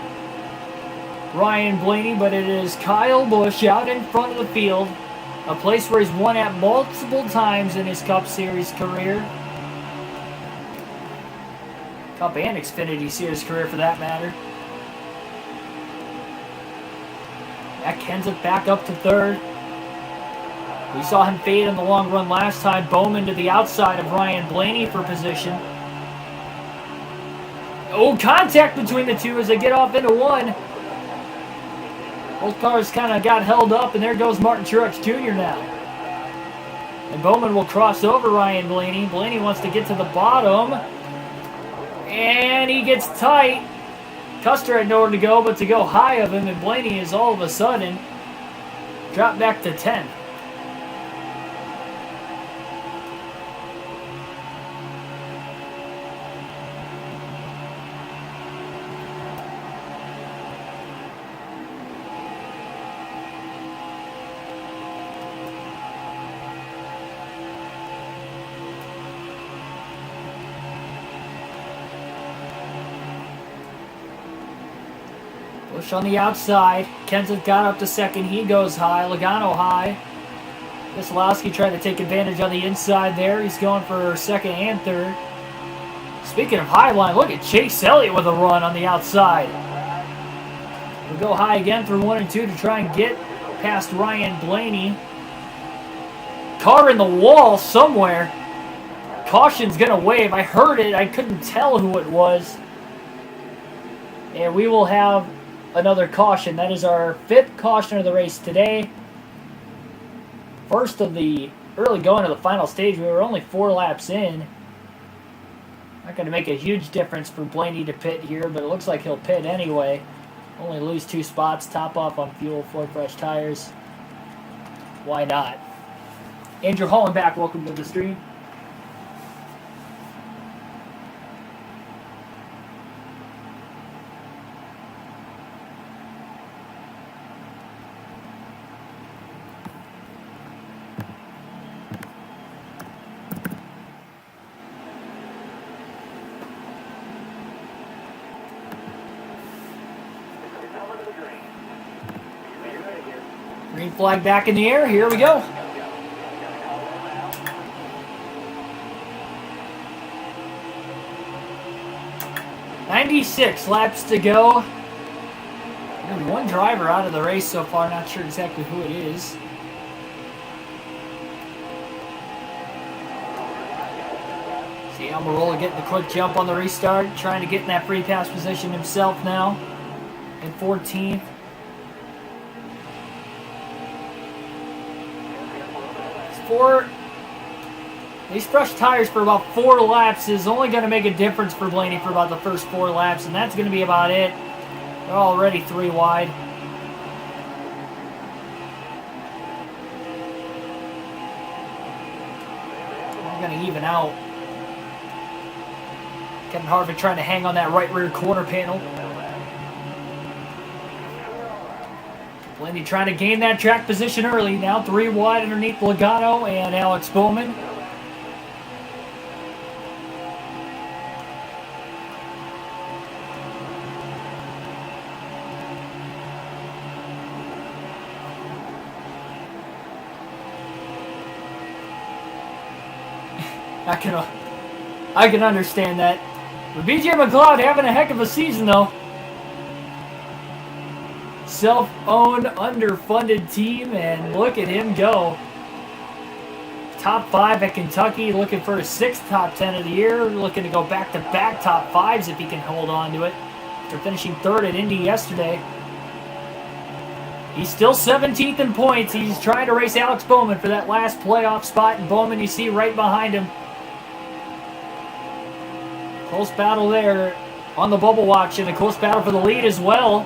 Ryan Blaney, but it is Kyle Busch out in front of the field. A place where he's won at multiple times in his Cup Series career. Cup and Xfinity Series career for that matter. Matt Kenseth back up to third. We saw him fade in the long run last time. Bowman to the outside of Ryan Blaney for position. Oh, contact between the two as they get off into one. Both cars kind of got held up, and there goes Martin Truex Jr. now. And Bowman will cross over Ryan Blaney. Blaney wants to get to the bottom. And he gets tight. Custer had nowhere to go but to go high of him, and Blaney is all of a sudden dropped back to 10th. Busch on the outside. Kenseth got up to second. He goes high. Logano high. Keselowski trying to take advantage on the inside there. He's going for second and third. Speaking of high line, look at Chase Elliott with a run on the outside. We'll go high again for 1 and 2 to try and get past Ryan Blaney. car in the wall somewhere. Caution's going to wave. I heard it. I couldn't tell who it was. And we will have another caution. That is our 5th caution of the race today. First of the early going of the final stage. We were only 4 laps in. Not going to make a huge difference for Blaney to pit here, but it looks like he'll pit anyway. Only lose 2 spots, top off on fuel, 4 fresh tires. Why not? Andrew Hollenbach, welcome to the stream. Green flag back in the air. Here we go. "96 laps to go." Only 1 driver out of the race so far. Not sure exactly who it is. See Almirola getting the quick jump on the restart. Trying to get in that free pass position himself now. In 14th. These fresh tires for about 4 laps is only going to make a difference for Blaney for about the first 4 laps, and that's going to be about it. They're already 3 wide. They're going to even out. Kevin Harvick trying to hang on that right rear corner panel. Blaney trying to gain that track position early. Now 3 wide underneath Logano and Alex Bowman. I can understand that. But BJ McLeod having a heck of a season though. Self-owned, underfunded team, and look at him go. Top 5 at Kentucky, looking for his 6th top 10 of the year. Looking to go back-to-back top 5s if he can hold on to it. After finishing 3rd at Indy yesterday. He's still 17th in points. He's trying to race Alex Bowman for that last playoff spot. And Bowman, you see right behind him. Close battle there on the bubble watch, and a close battle for the lead as well.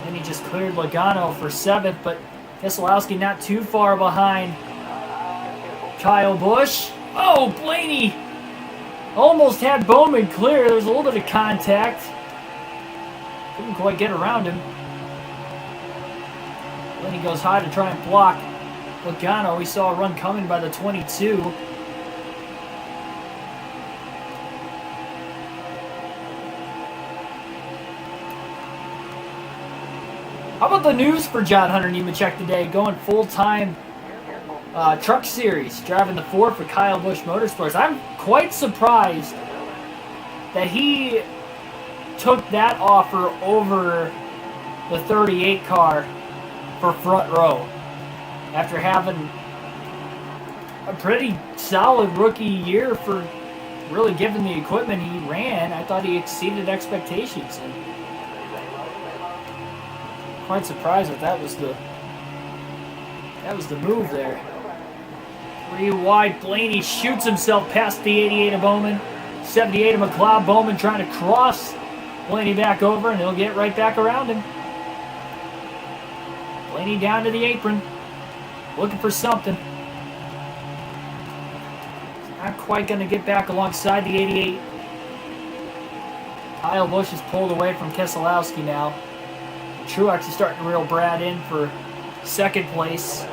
And he just cleared Logano for 7th, but Keselowski not too far behind Kyle Busch. Oh, Blaney almost had Bowman clear. There was a little bit of contact. Couldn't quite get around him. Blaney goes high to try and block Logano. We saw a run coming by the 22. How about the news for John Hunter Nemechek today? Going full-time truck series, driving the 4 for Kyle Busch Motorsports. I'm quite surprised that he took that offer over the 38 car for front row after having a pretty solid rookie year for really given the equipment he ran. I thought he exceeded expectations. And quite surprised that was the move there. 3 wide, Blaney shoots himself past the 88 of Bowman. 78 of McLeod. Bowman trying to cross Blaney back over, and he'll get right back around him. Blaney down to the apron, looking for something. Not quite going to get back alongside the 88. Kyle Busch is pulled away from Keselowski now. Truex is starting to reel Brad in for 2nd place.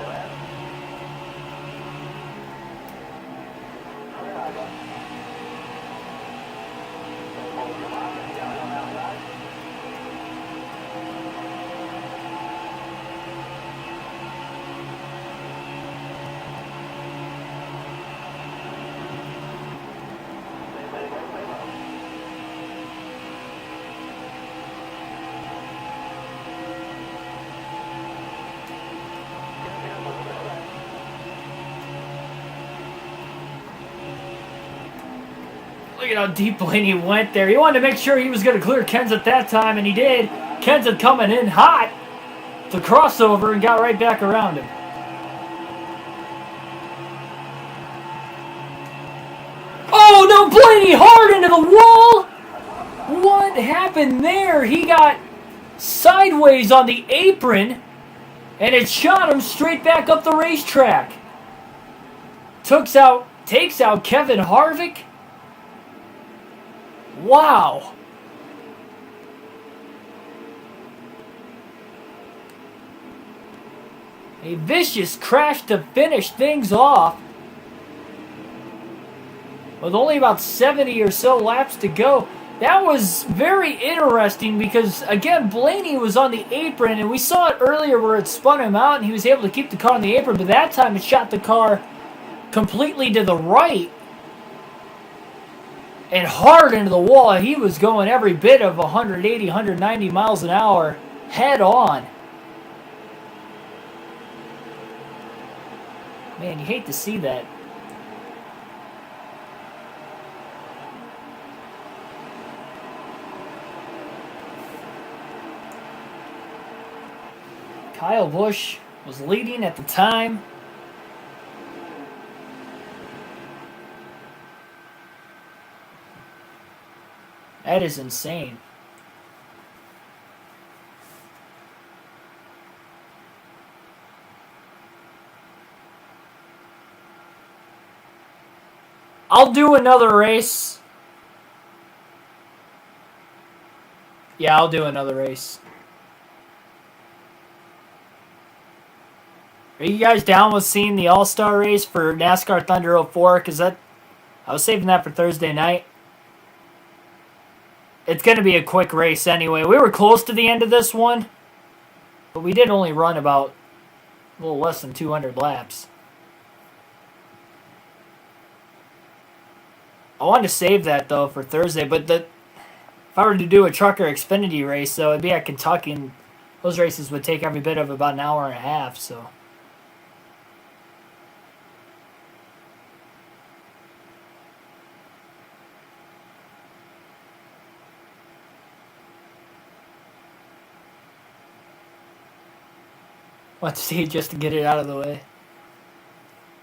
Look at how deep Blaney went there. He wanted to make sure he was going to clear Kenseth that time, and he did. Kenseth coming in hot. The crossover and got right back around him. Oh, no, Blaney hard into the wall. What happened there? He got sideways on the apron, and it shot him straight back up the racetrack. Takes out Kevin Harvick. Wow. A vicious crash to finish things off. With only about 70 or so laps to go. That was very interesting because, again, Blaney was on the apron, and we saw it earlier where it spun him out, and he was able to keep the car on the apron, but that time it shot the car completely to the right and hard into the wall. He was going every bit of 180, 190 miles an hour head on. Man, you hate to see that. Kyle Busch was leading at the time. That is insane. I'll do another race. Yeah, I'll do another race. Are you guys down with seeing the All-Star race for NASCAR Thunder 04? Because I was saving that for Thursday night. It's going to be a quick race anyway. We were close to the end of this one, but we did only run about a little less than 200 laps. I wanted to save that, though, for Thursday, but if I were to do a Trucker Xfinity race, though, it'd be at Kentucky, and those races would take every bit of about an hour and a half, so... Let's see, just to get it out of the way.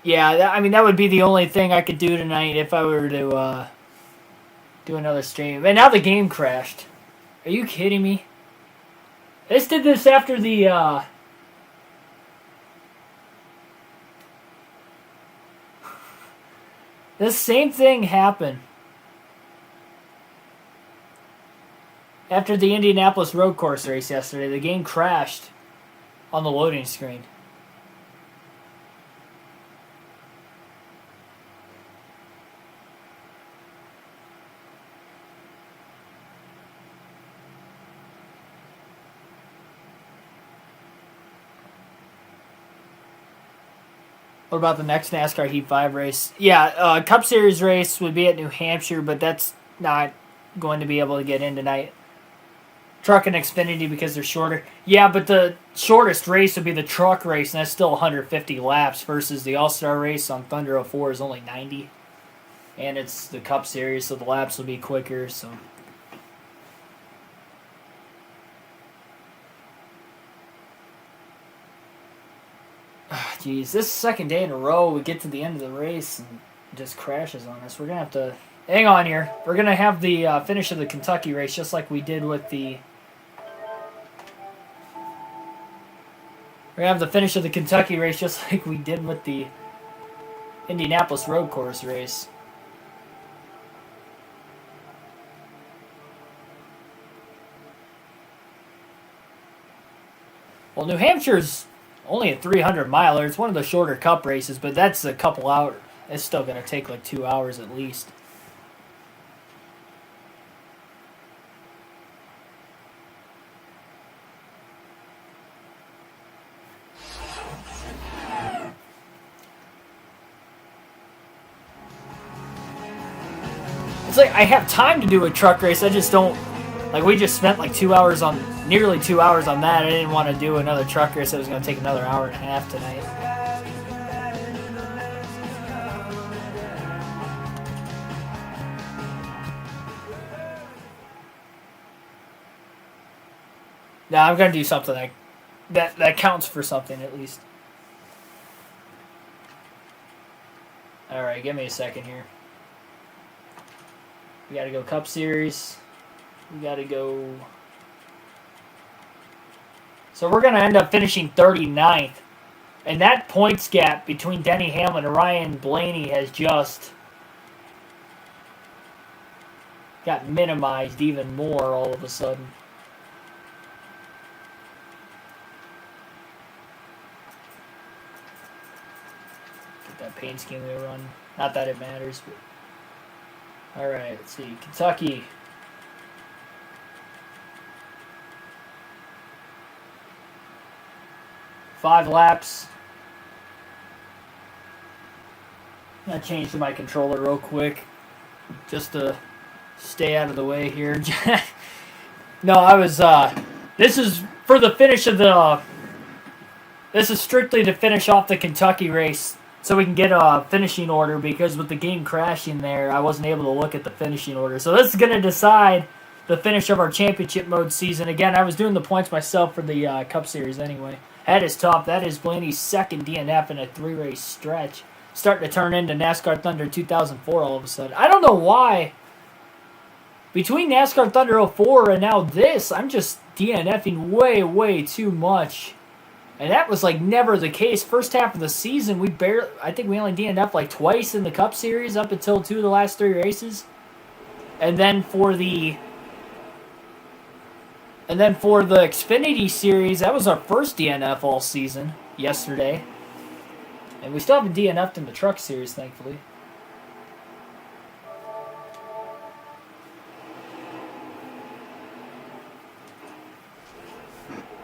Yeah, that would be the only thing I could do tonight if I were to do another stream. And now the game crashed. Are you kidding me? This did this after the... This same thing happened after the Indianapolis road course race yesterday. The game crashed on the loading screen. What about the next NASCAR Heat 5 race? Yeah, Cup Series race would be at New Hampshire, but that's not going to be able to get in tonight. Truck and Xfinity because they're shorter. Yeah, but the shortest race would be the truck race, and that's still 150 laps versus the All-Star race on Thunder 04 is only 90. And it's the Cup Series, so the laps will be quicker, so... Jeez, this second day in a row, we get to the end of the race and it just crashes on us. We're going to have to... Hang on here. We're going to have the finish of the Kentucky race just like we did with the... We're going to have the finish of the Kentucky race just like we did with the Indianapolis road course race. Well, New Hampshire's only a 300-miler. It's one of the shorter Cup races, but that's a couple hours. It's still going to take like 2 hours at least. It's like I have time to do a truck race. I just don't... Like, we just spent like 2 hours on... Nearly 2 hours on that. I didn't want to do another truck race that was going to take another hour and a half tonight. Now I'm gonna do something that counts for something at least. All right, give me a second here. We gotta go Cup Series. We gotta go. So we're gonna end up finishing 39th, and that points gap between Denny Hamlin and Ryan Blaney has just got minimized even more all of a sudden. Get that paint scheme we run. Not that it matters, but all right. Let's see, Kentucky. Five laps. I'm gonna change to my controller real quick, just to stay out of the way here. No, I was. This is for the finish of the. This is strictly to finish off the Kentucky race, so we can get a finishing order. Because with the game crashing there, I wasn't able to look at the finishing order. So this is gonna decide the finish of our championship mode season. Again, I was doing the points myself for the Cup Series anyway. That is top. That is Blaney's second DNF in a 3-race stretch. Starting to turn into NASCAR Thunder 2004 all of a sudden. I don't know why. Between NASCAR Thunder 04 and now this, I'm just DNFing way, way too much. And that was like never the case. First half of the season, I think we only DNF'd like twice in the Cup Series up until 2 of the last 3 races. And then for the Xfinity Series, that was our first DNF all season yesterday. And we still haven't DNF'd in the Truck Series, thankfully.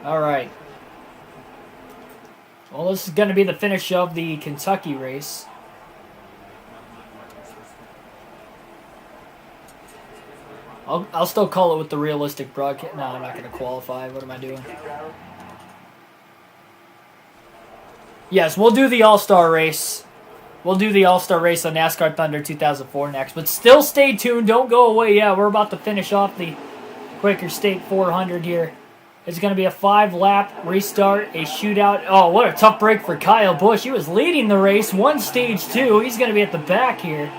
All right. Well, this is going to be the finish of the Kentucky race. I'll still call it with the realistic broadcast. No, I'm not going to qualify. What am I doing? Yes, we'll do the All-Star race. We'll do the All-Star race on NASCAR Thunder 2004 next. But still stay tuned. Don't go away yet. We're about to finish off the Quaker State 400 here. It's going to be a 5-lap restart, a shootout. Oh, what a tough break for Kyle Busch. He was leading the race, won stage 2. He's going to be at the back here.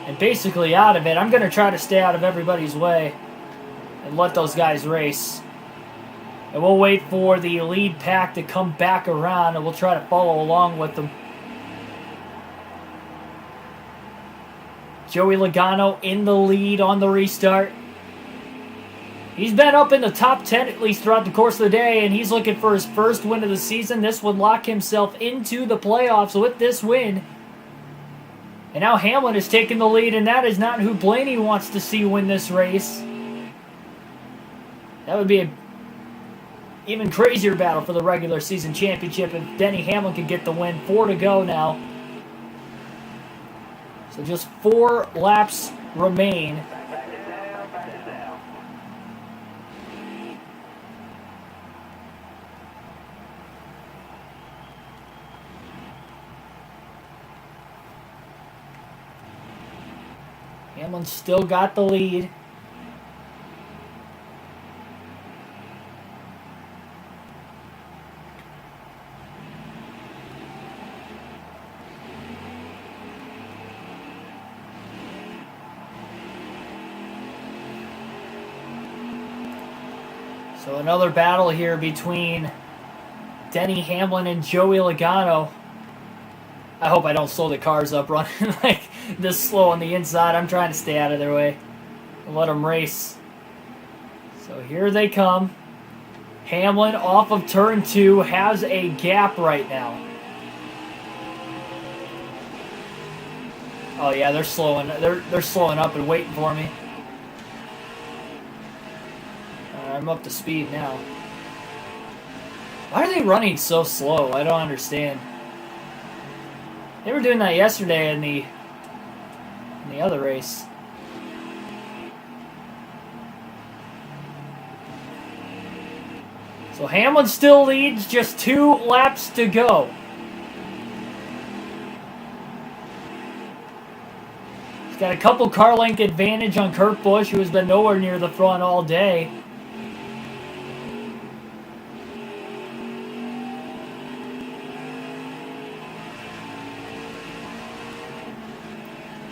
And basically out of it. I'm going to try to stay out of everybody's way and let those guys race. And we'll wait for the lead pack to come back around, and we'll try to follow along with them. Joey Logano in the lead on the restart. He's been up in the top 10 at least throughout the course of the day, and he's looking for his first win of the season. This would lock himself into the playoffs with this win. And now Hamlin is taking the lead, and that is not who Blaney wants to see win this race. That would be an even crazier battle for the regular season championship if Denny Hamlin could get the win. 4 to go now. So just 4 laps remain. Hamlin still got the lead. So another battle here between Denny Hamlin and Joey Logano. I hope I don't slow the cars up running like this slow on the inside. I'm trying to stay out of their way and let them race. So here they come. Hamlin off of turn 2 has a gap right now. Oh yeah, they're slowing. They're slowing up and waiting for me. I'm up to speed now. Why are they running so slow? I don't understand. They were doing that yesterday in the other race. So Hamlin still leads, just 2 laps to go. He's got a couple car length advantage on Kurt Busch, who has been nowhere near the front all day.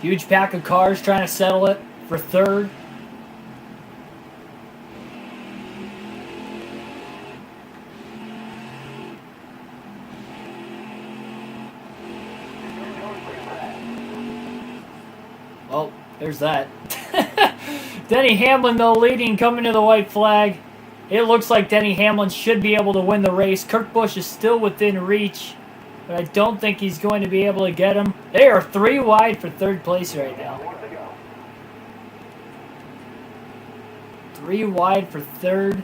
Huge pack of cars trying to settle it for third. Well, there's that. Denny Hamlin, though, leading, coming to the white flag. It looks like Denny Hamlin should be able to win the race. Kurt Busch is still within reach, but I don't think he's going to be able to get him. They are 3 wide for third place right now. 3 wide for third.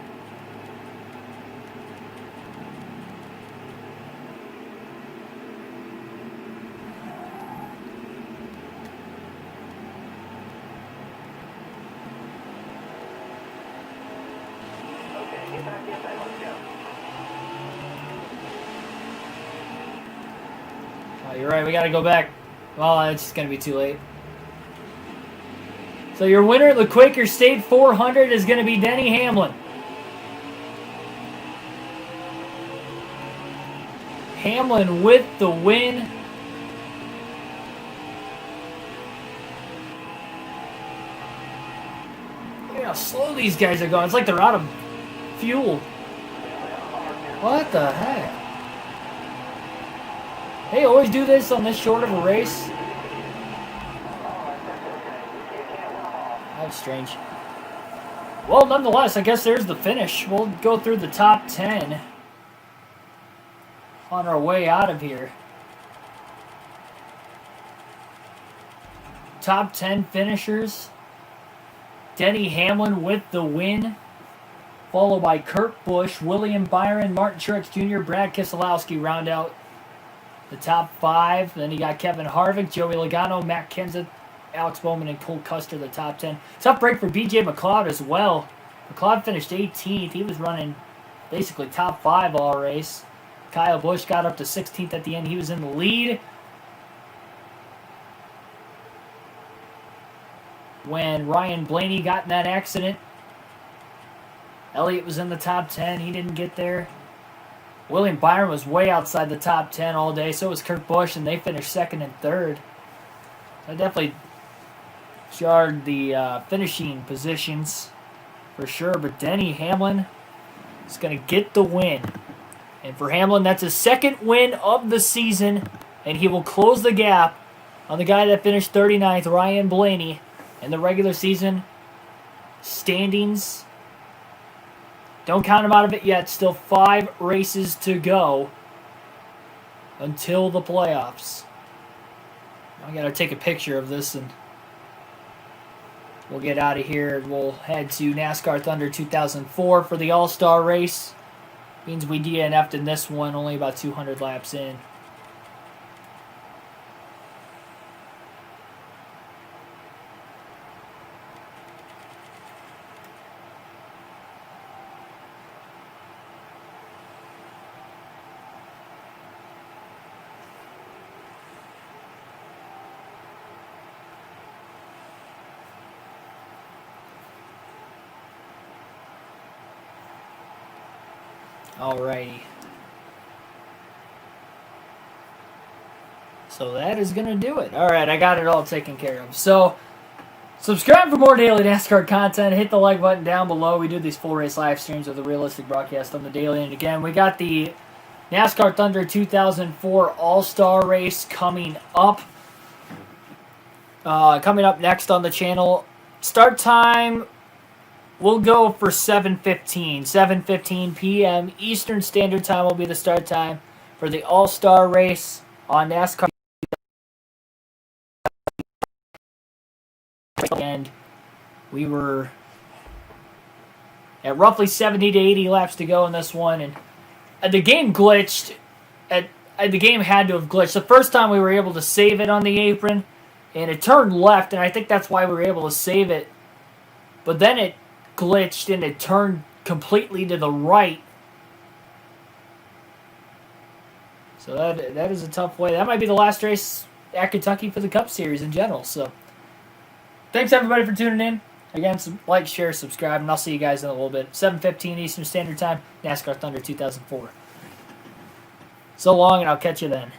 Oh, you're right, we gotta go back. Well, it's gonna be too late. So your winner at the Quaker State 400 is gonna be Denny Hamlin. Hamlin with the win. Look at how slow these guys are going. It's like they're out of fuel. What the heck? They always do this on this short of a race. That's strange. Well, nonetheless, I guess there's the finish. We'll go through the top 10 on our way out of here. Top 10 finishers. Denny Hamlin with the win, followed by Kurt Busch, William Byron, Martin Truex Jr., Brad Keselowski round out the top 5. Then you got Kevin Harvick, Joey Logano, Matt Kenseth, Alex Bowman, and Cole Custer, the top 10. Tough break for BJ McLeod as well. McLeod finished 18th. He was running basically top 5 all race. Kyle Busch got up to 16th at the end. He was in the lead when Ryan Blaney got in that accident. Elliott was in the top 10. He didn't get there. William Byron was way outside the top 10 all day. So was Kurt Busch, and they finished second and third. That definitely jarred the finishing positions for sure. But Denny Hamlin is going to get the win. And for Hamlin, that's his second win of the season. And he will close the gap on the guy that finished 39th, Ryan Blaney, in the regular season standings. Don't count him out of it yet. Still 5 races to go until the playoffs. I got to take a picture of this and we'll get out of here. We'll head to NASCAR Thunder 2004 for the All-Star race. Means we DNF'd in this one, only about 200 laps in. Alrighty. So that is going to do it. Alright, I got it all taken care of. So, subscribe for more daily NASCAR content. Hit the like button down below. We do these full race live streams with a realistic broadcast on the daily. And again, we got the NASCAR Thunder 2004 All-Star race coming up. Coming up next on the channel. Start time, we'll go for 7:15 p.m. Eastern Standard Time will be the start time for the All-Star race on NASCAR. And we were at roughly 70 to 80 laps to go in this one, and the game glitched. The game had to have glitched. The first time we were able to save it on the apron, and it turned left, and I think that's why we were able to save it. But then it glitched, and it turned completely to the right. So that is a tough way. That might be the last race at Kentucky for the Cup Series in general. So thanks everybody for tuning in. Again, like, share, subscribe, and I'll see you guys in a little bit. 7:15 Eastern Standard Time, NASCAR Thunder 2004. So long, and I'll catch you then.